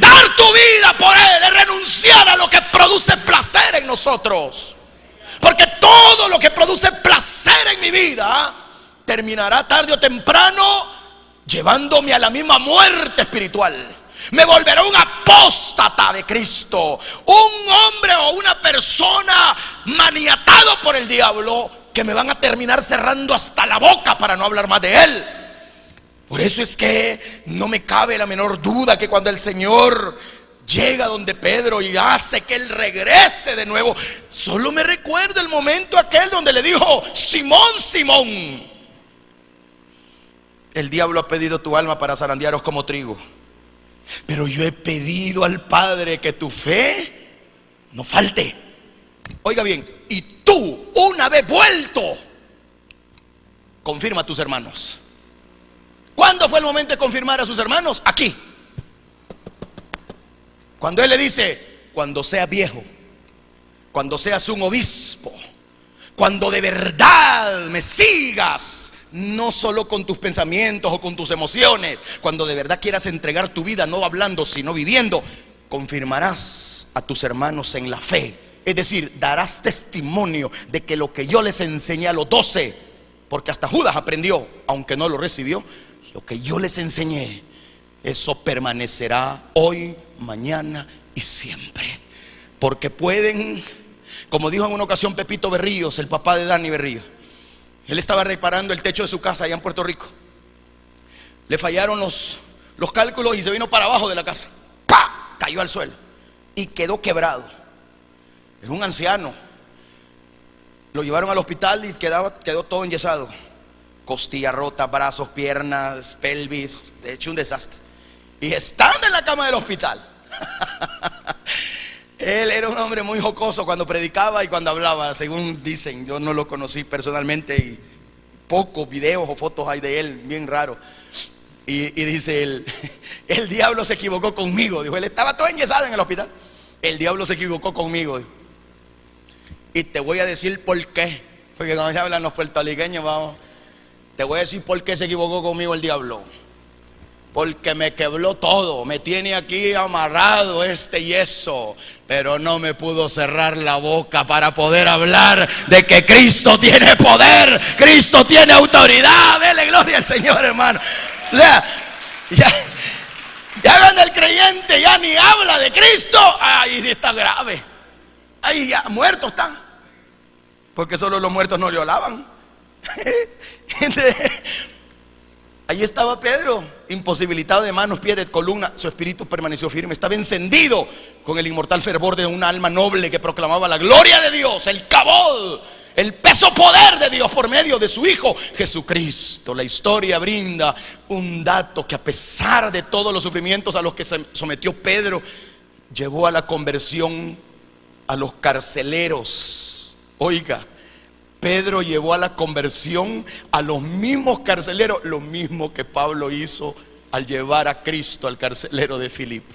Dar tu vida por Él es renunciar a lo que produce placer en nosotros. Porque todo lo que produce placer en mi vida terminará tarde o temprano llevándome a la misma muerte espiritual. Me volverá un apóstata de Cristo, un hombre o una persona maniatado por el diablo, que me van a terminar cerrando hasta la boca para no hablar más de Él. Por eso es que no me cabe la menor duda que cuando el Señor llega donde Pedro y hace que él regrese de nuevo, solo me recuerdo el momento aquel donde le dijo: Simón, Simón, el diablo ha pedido tu alma para zarandearos como trigo, pero yo he pedido al Padre que tu fe no falte. Oiga bien, y tú, una vez vuelto, confirma a tus hermanos. ¿Cuándo fue el momento de confirmar a sus hermanos? Aquí. Cuando Él le dice: cuando seas viejo, cuando seas un obispo, cuando de verdad me sigas, no solo con tus pensamientos o con tus emociones, cuando de verdad quieras entregar tu vida, no hablando sino viviendo, confirmarás a tus hermanos en la fe. Es decir, darás testimonio de que lo que yo les enseñé a los 12, porque hasta Judas aprendió, aunque no lo recibió, lo que yo les enseñé, eso permanecerá hoy, mañana y siempre. Porque pueden, como dijo en una ocasión Pepito Berríos, el papá de Dani Berríos, él estaba reparando el techo de su casa allá en Puerto Rico. Le fallaron los cálculos y se vino para abajo de la casa. ¡Pah! Cayó al suelo y quedó quebrado. Es un anciano. Lo llevaron al hospital y quedó todo enyesado. Costilla rota, brazos, piernas, pelvis. De hecho, un desastre. Y estando en la cama del hospital, él era un hombre muy jocoso cuando predicaba y cuando hablaba, según dicen. Yo no lo conocí personalmente y pocos videos o fotos hay de él, bien raro. Y dice él: el diablo se equivocó conmigo. Dijo, él estaba todo enyesado en el hospital. El diablo se equivocó conmigo, dijo. Y te voy a decir por qué. Porque cuando se hablan los puertorriqueños, vamos, te voy a decir por qué se equivocó conmigo el diablo. Porque me quebró todo, me tiene aquí amarrado este yeso, pero no me pudo cerrar la boca para poder hablar de que Cristo tiene poder, Cristo tiene autoridad. Dele gloria al Señor, hermano. O sea, ya cuando el creyente ya ni habla de Cristo, ahí sí está grave. Ahí ya muerto está. Porque solo los muertos no le alaban. Ahí estaba Pedro, imposibilitado de manos, pies, de columna. Su espíritu permaneció firme, estaba encendido con el inmortal fervor de un alma noble que proclamaba la gloria de Dios, el cabod, el peso poder de Dios por medio de su Hijo Jesucristo. La historia brinda un dato que, a pesar de todos los sufrimientos a los que se sometió Pedro, llevó a la conversión a los carceleros. Oiga, Pedro llevó a la conversión a los mismos carceleros, lo mismo que Pablo hizo al llevar a Cristo al carcelero de Filipo.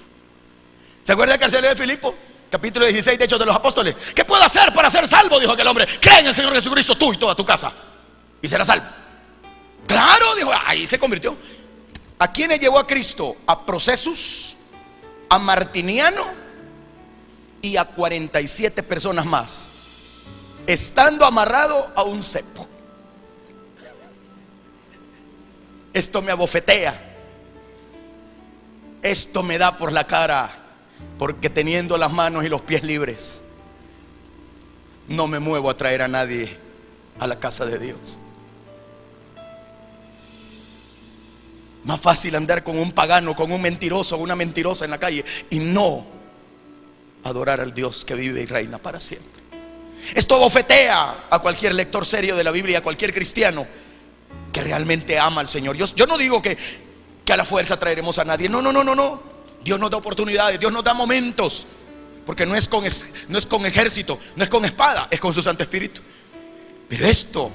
¿Se acuerda del carcelero de Filipo? capítulo 16 de Hechos de los Apóstoles. ¿Qué puedo hacer para ser salvo?, dijo aquel hombre. Cree en el Señor Jesucristo, tú y toda tu casa, y serás salvo. Claro, dijo, ahí se convirtió. ¿A quiénes llevó a Cristo? A Procesus, a Martiniano y a 47 personas más, estando amarrado a un cepo. Esto me abofetea, esto me da por la cara, porque teniendo las manos y los pies libres, no me muevo a traer a nadie a la casa de Dios. Más fácil andar con un pagano, con un mentiroso o una mentirosa en la calle, y no adorar al Dios que vive y reina para siempre. Esto abofetea a cualquier lector serio de la Biblia, a cualquier cristiano que realmente ama al Señor. Yo no digo que a la fuerza traeremos a nadie. No. Dios nos da oportunidades, Dios nos da momentos, porque no es con ejército, no es con espada, es con su Santo Espíritu. Pero esto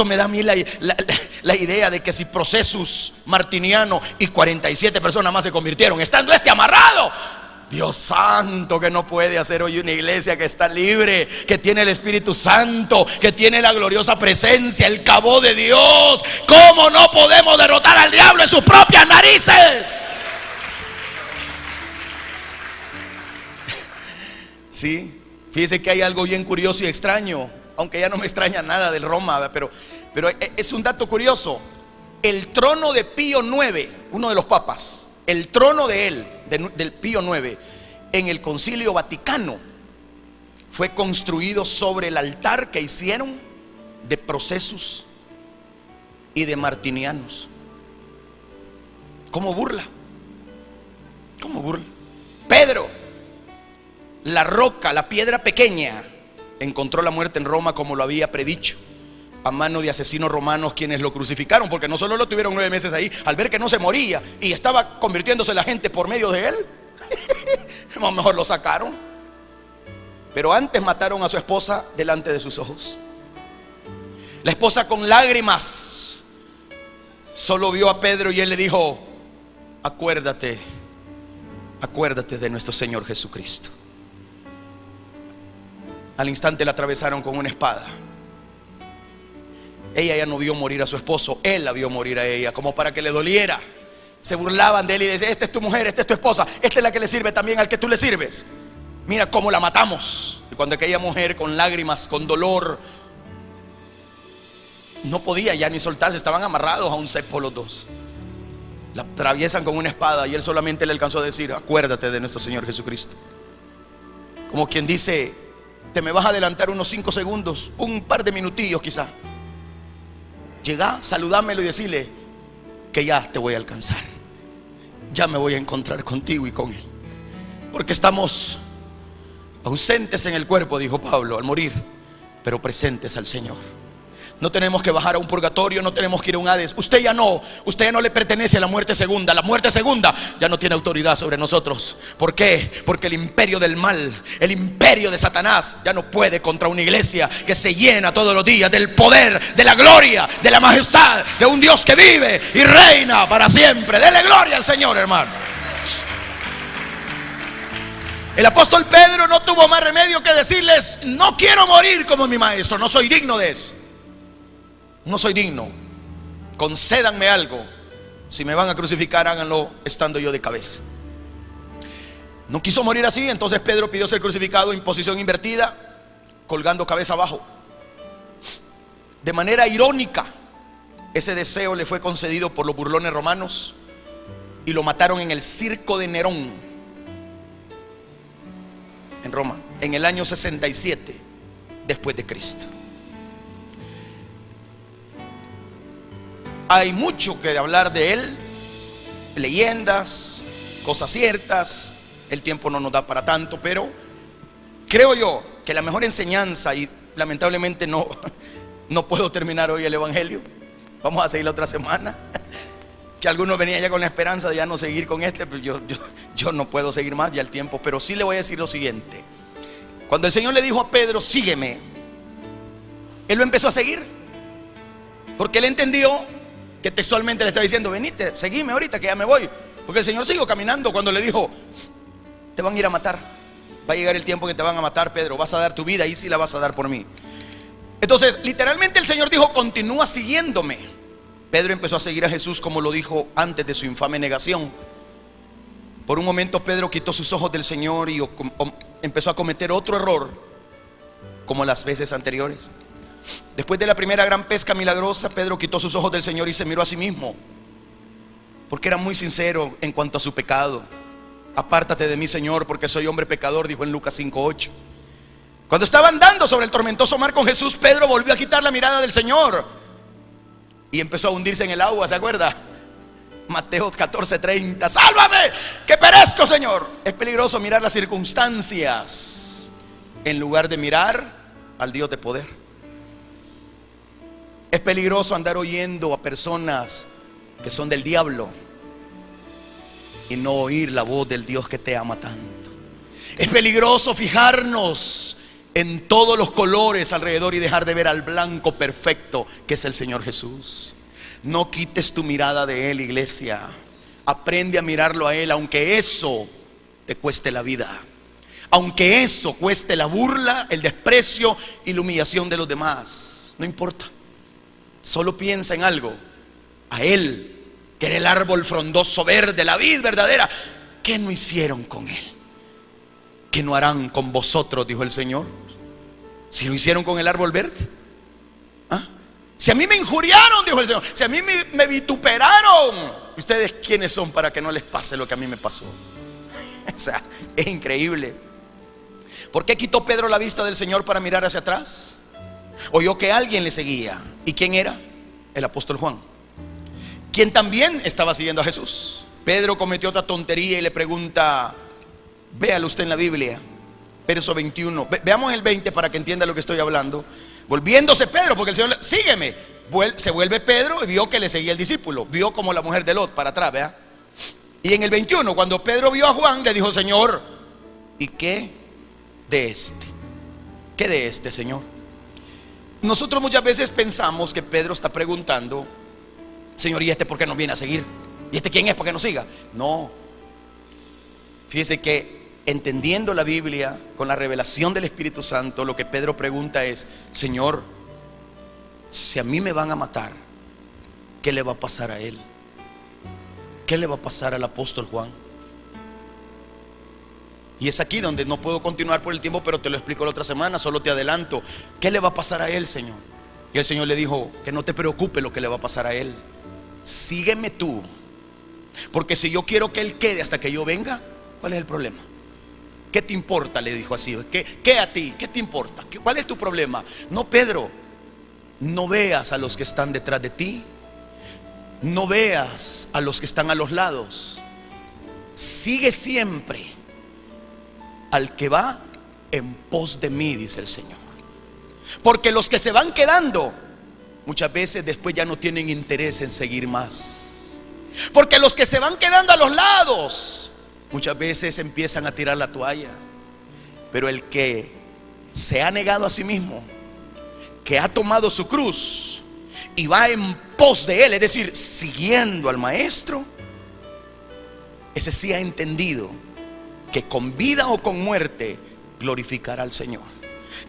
me da a mí la idea de que si Procesus, Martiniano y 47 personas más se convirtieron, estando amarrado, Dios santo, que no puede hacer hoy una iglesia que está libre, que tiene el Espíritu Santo, que tiene la gloriosa presencia, el cabo de Dios. ¿Cómo no podemos derrotar al diablo en sus propias narices? Sí, fíjese que hay algo bien curioso y extraño, aunque ya no me extraña nada del Roma, pero es un dato curioso. El trono de Pío IX, uno de los papas, el trono de él, del Pío IX, en el Concilio Vaticano, fue construido sobre el altar que hicieron de Procesus y de Martinianos. ¿Cómo burla? Pedro, la roca, la piedra pequeña, encontró la muerte en Roma como lo había predicho, a mano de asesinos romanos quienes lo crucificaron, porque no solo lo tuvieron 9 meses ahí, al ver que no se moría y estaba convirtiéndose la gente por medio de él, mejor lo sacaron. Pero antes mataron a su esposa delante de sus ojos. La esposa, con lágrimas, solo vio a Pedro y él le dijo: acuérdate de nuestro Señor Jesucristo. Al instante la atravesaron con una espada. Ella ya no vio morir a su esposo, él la vio morir a ella, como para que le doliera. Se burlaban de él y decían: esta es tu mujer, esta es tu esposa, esta es la que le sirve también al que tú le sirves. Mira cómo la matamos. Y cuando aquella mujer, con lágrimas, con dolor, no podía ya ni soltarse, estaban amarrados a un cepo los dos, la atraviesan con una espada y él solamente le alcanzó a decir: acuérdate de nuestro Señor Jesucristo. Como quien dice: te me vas a adelantar unos 5 segundos, un par de minutillos quizá. Llega, saludámelo y decirle que ya te voy a alcanzar, ya me voy a encontrar contigo y con él, porque estamos ausentes en el cuerpo, dijo Pablo, al morir, pero presentes al Señor. No tenemos que bajar a un purgatorio, no tenemos que ir a un Hades. Usted ya no le pertenece a la muerte segunda. La muerte segunda ya no tiene autoridad sobre nosotros. ¿Por qué? Porque el imperio del mal, el imperio de Satanás, ya no puede contra una iglesia que se llena todos los días del poder, de la gloria, de la majestad de un Dios que vive y reina para siempre. Dele gloria al Señor, hermano. El apóstol Pedro no tuvo más remedio que decirles: no quiero morir como mi maestro, no soy digno de eso. No soy digno, concédanme algo. Si me van a crucificar, háganlo estando yo de cabeza. No quiso morir así, entonces Pedro pidió ser crucificado en posición invertida, colgando cabeza abajo. De manera irónica, ese deseo le fue concedido por los burlones romanos y lo mataron en el circo de Nerón, en Roma, en el año 67 después de Cristo. Hay mucho que hablar de él, leyendas, cosas ciertas. El tiempo no nos da para tanto, pero creo yo que la mejor enseñanza, y lamentablemente no puedo terminar hoy el evangelio, vamos a seguir la otra semana, que algunos venían ya con la esperanza de ya no seguir con este, pero yo no puedo seguir más ya el tiempo. Pero sí le voy a decir lo siguiente: cuando el Señor le dijo a Pedro: sígueme, él lo empezó a seguir, porque él entendió que textualmente le está diciendo: venite, seguime ahorita que ya me voy. Porque el Señor siguió caminando cuando le dijo: te van a ir a matar. Va a llegar el tiempo que te van a matar, Pedro. Vas a dar tu vida y sí la vas a dar por mí. Entonces, literalmente el Señor dijo: continúa siguiéndome. Pedro empezó a seguir a Jesús como lo dijo antes de su infame negación. Por un momento Pedro quitó sus ojos del Señor y empezó a cometer otro error, como las veces anteriores. Después de la primera gran pesca milagrosa, Pedro quitó sus ojos del Señor y se miró a sí mismo, porque era muy sincero en cuanto a su pecado. Apártate de mí, Señor, porque soy hombre pecador, dijo en Lucas 5:8. Cuando estaba andando sobre el tormentoso mar con Jesús, Pedro volvió a quitar la mirada del Señor y empezó a hundirse en el agua, ¿se acuerda? Mateo 14:30. Sálvame, que perezco, Señor. Es peligroso mirar las circunstancias en lugar de mirar al Dios de poder. Es peligroso andar oyendo a personas que son del diablo y no oír la voz del Dios que te ama tanto. Es peligroso fijarnos en todos los colores alrededor y dejar de ver al blanco perfecto que es el Señor Jesús. No quites tu mirada de Él, iglesia. Aprende a mirarlo a Él, aunque eso te cueste la vida, aunque eso cueste la burla, el desprecio y la humillación de los demás. No importa. Solo piensa en algo: a Él, que era el árbol frondoso verde, la vid verdadera. ¿Qué no hicieron con Él? ¿Qué no harán con vosotros?, dijo el Señor. Si lo hicieron con el árbol verde. ¿Ah? Si a mí me injuriaron, dijo el Señor, si a mí me vituperaron, ¿ustedes quiénes son para que no les pase lo que a mí me pasó? O sea, es increíble. ¿Por qué quitó Pedro la vista del Señor para mirar hacia atrás? Oyó que alguien le seguía. ¿Y quién era? El apóstol Juan, quien también estaba siguiendo a Jesús. Pedro cometió otra tontería y le pregunta, véalo usted en la Biblia, verso 21. Veamos el 20 para que entienda lo que estoy hablando. Volviéndose Pedro, porque el Señor, sígueme. Se vuelve Pedro y vio que le seguía el discípulo. Vio como la mujer de Lot para atrás, ¿vea? Y en el 21, cuando Pedro vio a Juan, le dijo: Señor, ¿y qué de este? ¿Qué de este, Señor? Nosotros muchas veces pensamos que Pedro está preguntando: Señor, ¿y este por qué nos viene a seguir? ¿Y este quién es para que nos siga? No. Fíjese que entendiendo la Biblia con la revelación del Espíritu Santo, lo que Pedro pregunta es: Señor, si a mí me van a matar, ¿qué le va a pasar a él? ¿Qué le va a pasar al apóstol Juan? Y es aquí donde no puedo continuar por el tiempo, pero te lo explico la otra semana, solo te adelanto. ¿Qué le va a pasar a él, Señor? Y el Señor le dijo: que no te preocupe lo que le va a pasar a él. Sígueme tú, porque si yo quiero que él quede hasta que yo venga, ¿cuál es el problema? ¿Qué te importa?, le dijo así. ¿Qué a ti? ¿Qué te importa? ¿Cuál es tu problema? No, Pedro, no veas a los que están detrás de ti, no veas a los que están a los lados. Sigue siempre al que va en pos de mí, dice el Señor. Porque los que se van quedando muchas veces después ya no tienen interés en seguir más. Porque los que se van quedando a los lados muchas veces empiezan a tirar la toalla. Pero el que se ha negado a sí mismo, que ha tomado su cruz y va en pos de Él, es decir, siguiendo al Maestro, ese sí ha entendido que con vida o con muerte glorificará al Señor,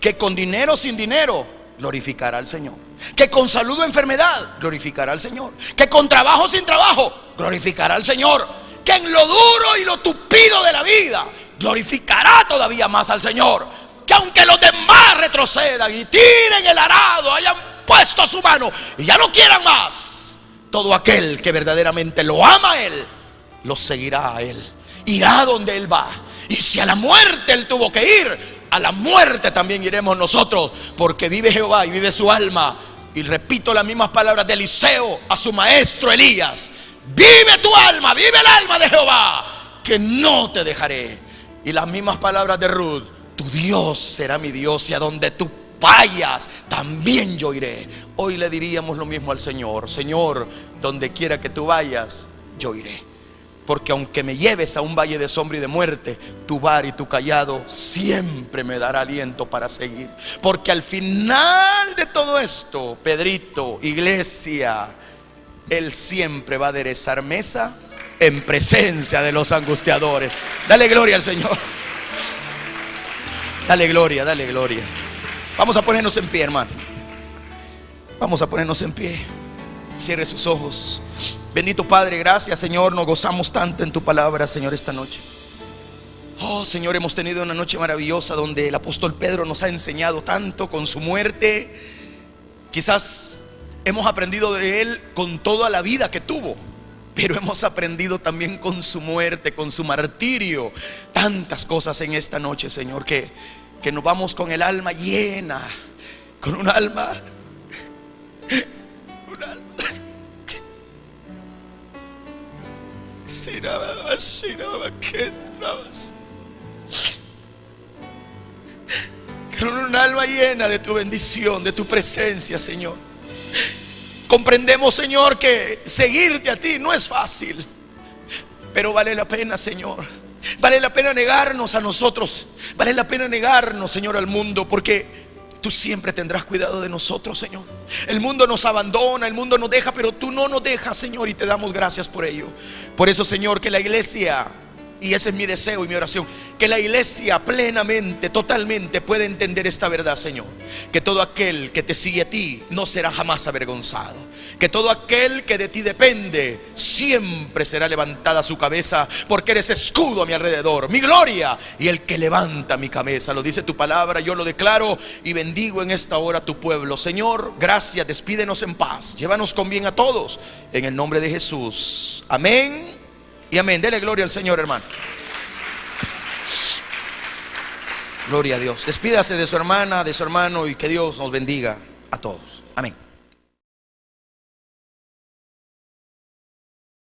que con dinero o sin dinero glorificará al Señor, que con salud o enfermedad glorificará al Señor, que con trabajo o sin trabajo glorificará al Señor, que en lo duro y lo tupido de la vida glorificará todavía más al Señor, que aunque los demás retrocedan y tiren el arado, hayan puesto su mano y ya no quieran más, todo aquel que verdaderamente lo ama a Él, lo seguirá a Él, irá donde Él va. Y si a la muerte Él tuvo que ir, a la muerte también iremos nosotros, porque vive Jehová y vive su alma. Y repito las mismas palabras de Eliseo a su maestro Elías: vive tu alma, vive el alma de Jehová, que no te dejaré. Y las mismas palabras de Ruth: tu Dios será mi Dios, y a donde tú vayas también yo iré. Hoy le diríamos lo mismo al Señor: Señor, donde quiera que tú vayas, yo iré. Porque aunque me lleves a un valle de sombra y de muerte, tu vara y tu cayado siempre me dará aliento para seguir. Porque al final de todo esto, Pedrito, iglesia, Él siempre va a aderezar mesa en presencia de los angustiadores. Dale gloria al Señor. Dale gloria, dale gloria. Vamos a ponernos en pie, hermano. Vamos a ponernos en pie. Cierre sus ojos. Bendito Padre, gracias, Señor. Nos gozamos tanto en tu palabra, Señor, esta noche. Oh, Señor, hemos tenido una noche maravillosa donde el apóstol Pedro nos ha enseñado tanto con su muerte. Quizás hemos aprendido de él con toda la vida que tuvo, pero hemos aprendido también con su muerte, con su martirio. Tantas cosas en esta noche, Señor, que nos vamos con el alma llena, con un alma con un alma llena de tu bendición, de tu presencia, Señor. Comprendemos, Señor, que seguirte a ti no es fácil, pero vale la pena, Señor. Vale la pena negarnos a nosotros. Vale la pena negarnos, Señor, al mundo, porque tú siempre tendrás cuidado de nosotros, Señor. El mundo nos abandona, el mundo nos deja, pero tú no nos dejas, Señor, y te damos gracias por ello. Por eso, Señor, que la iglesia, y ese es mi deseo y mi oración, que la iglesia plenamente, totalmente pueda entender esta verdad, Señor. Que todo aquel que te sigue a ti no será jamás avergonzado. Que todo aquel que de ti depende siempre será levantada su cabeza, porque eres escudo a mi alrededor, mi gloria y el que levanta mi cabeza. Lo dice tu palabra, yo lo declaro y bendigo en esta hora a tu pueblo. Señor, gracias, despídenos en paz, llévanos con bien a todos, en el nombre de Jesús. Amén y amén. Dele gloria al Señor, hermano. Gloria a Dios. Despídase de su hermana, de su hermano, y que Dios nos bendiga a todos. Amén.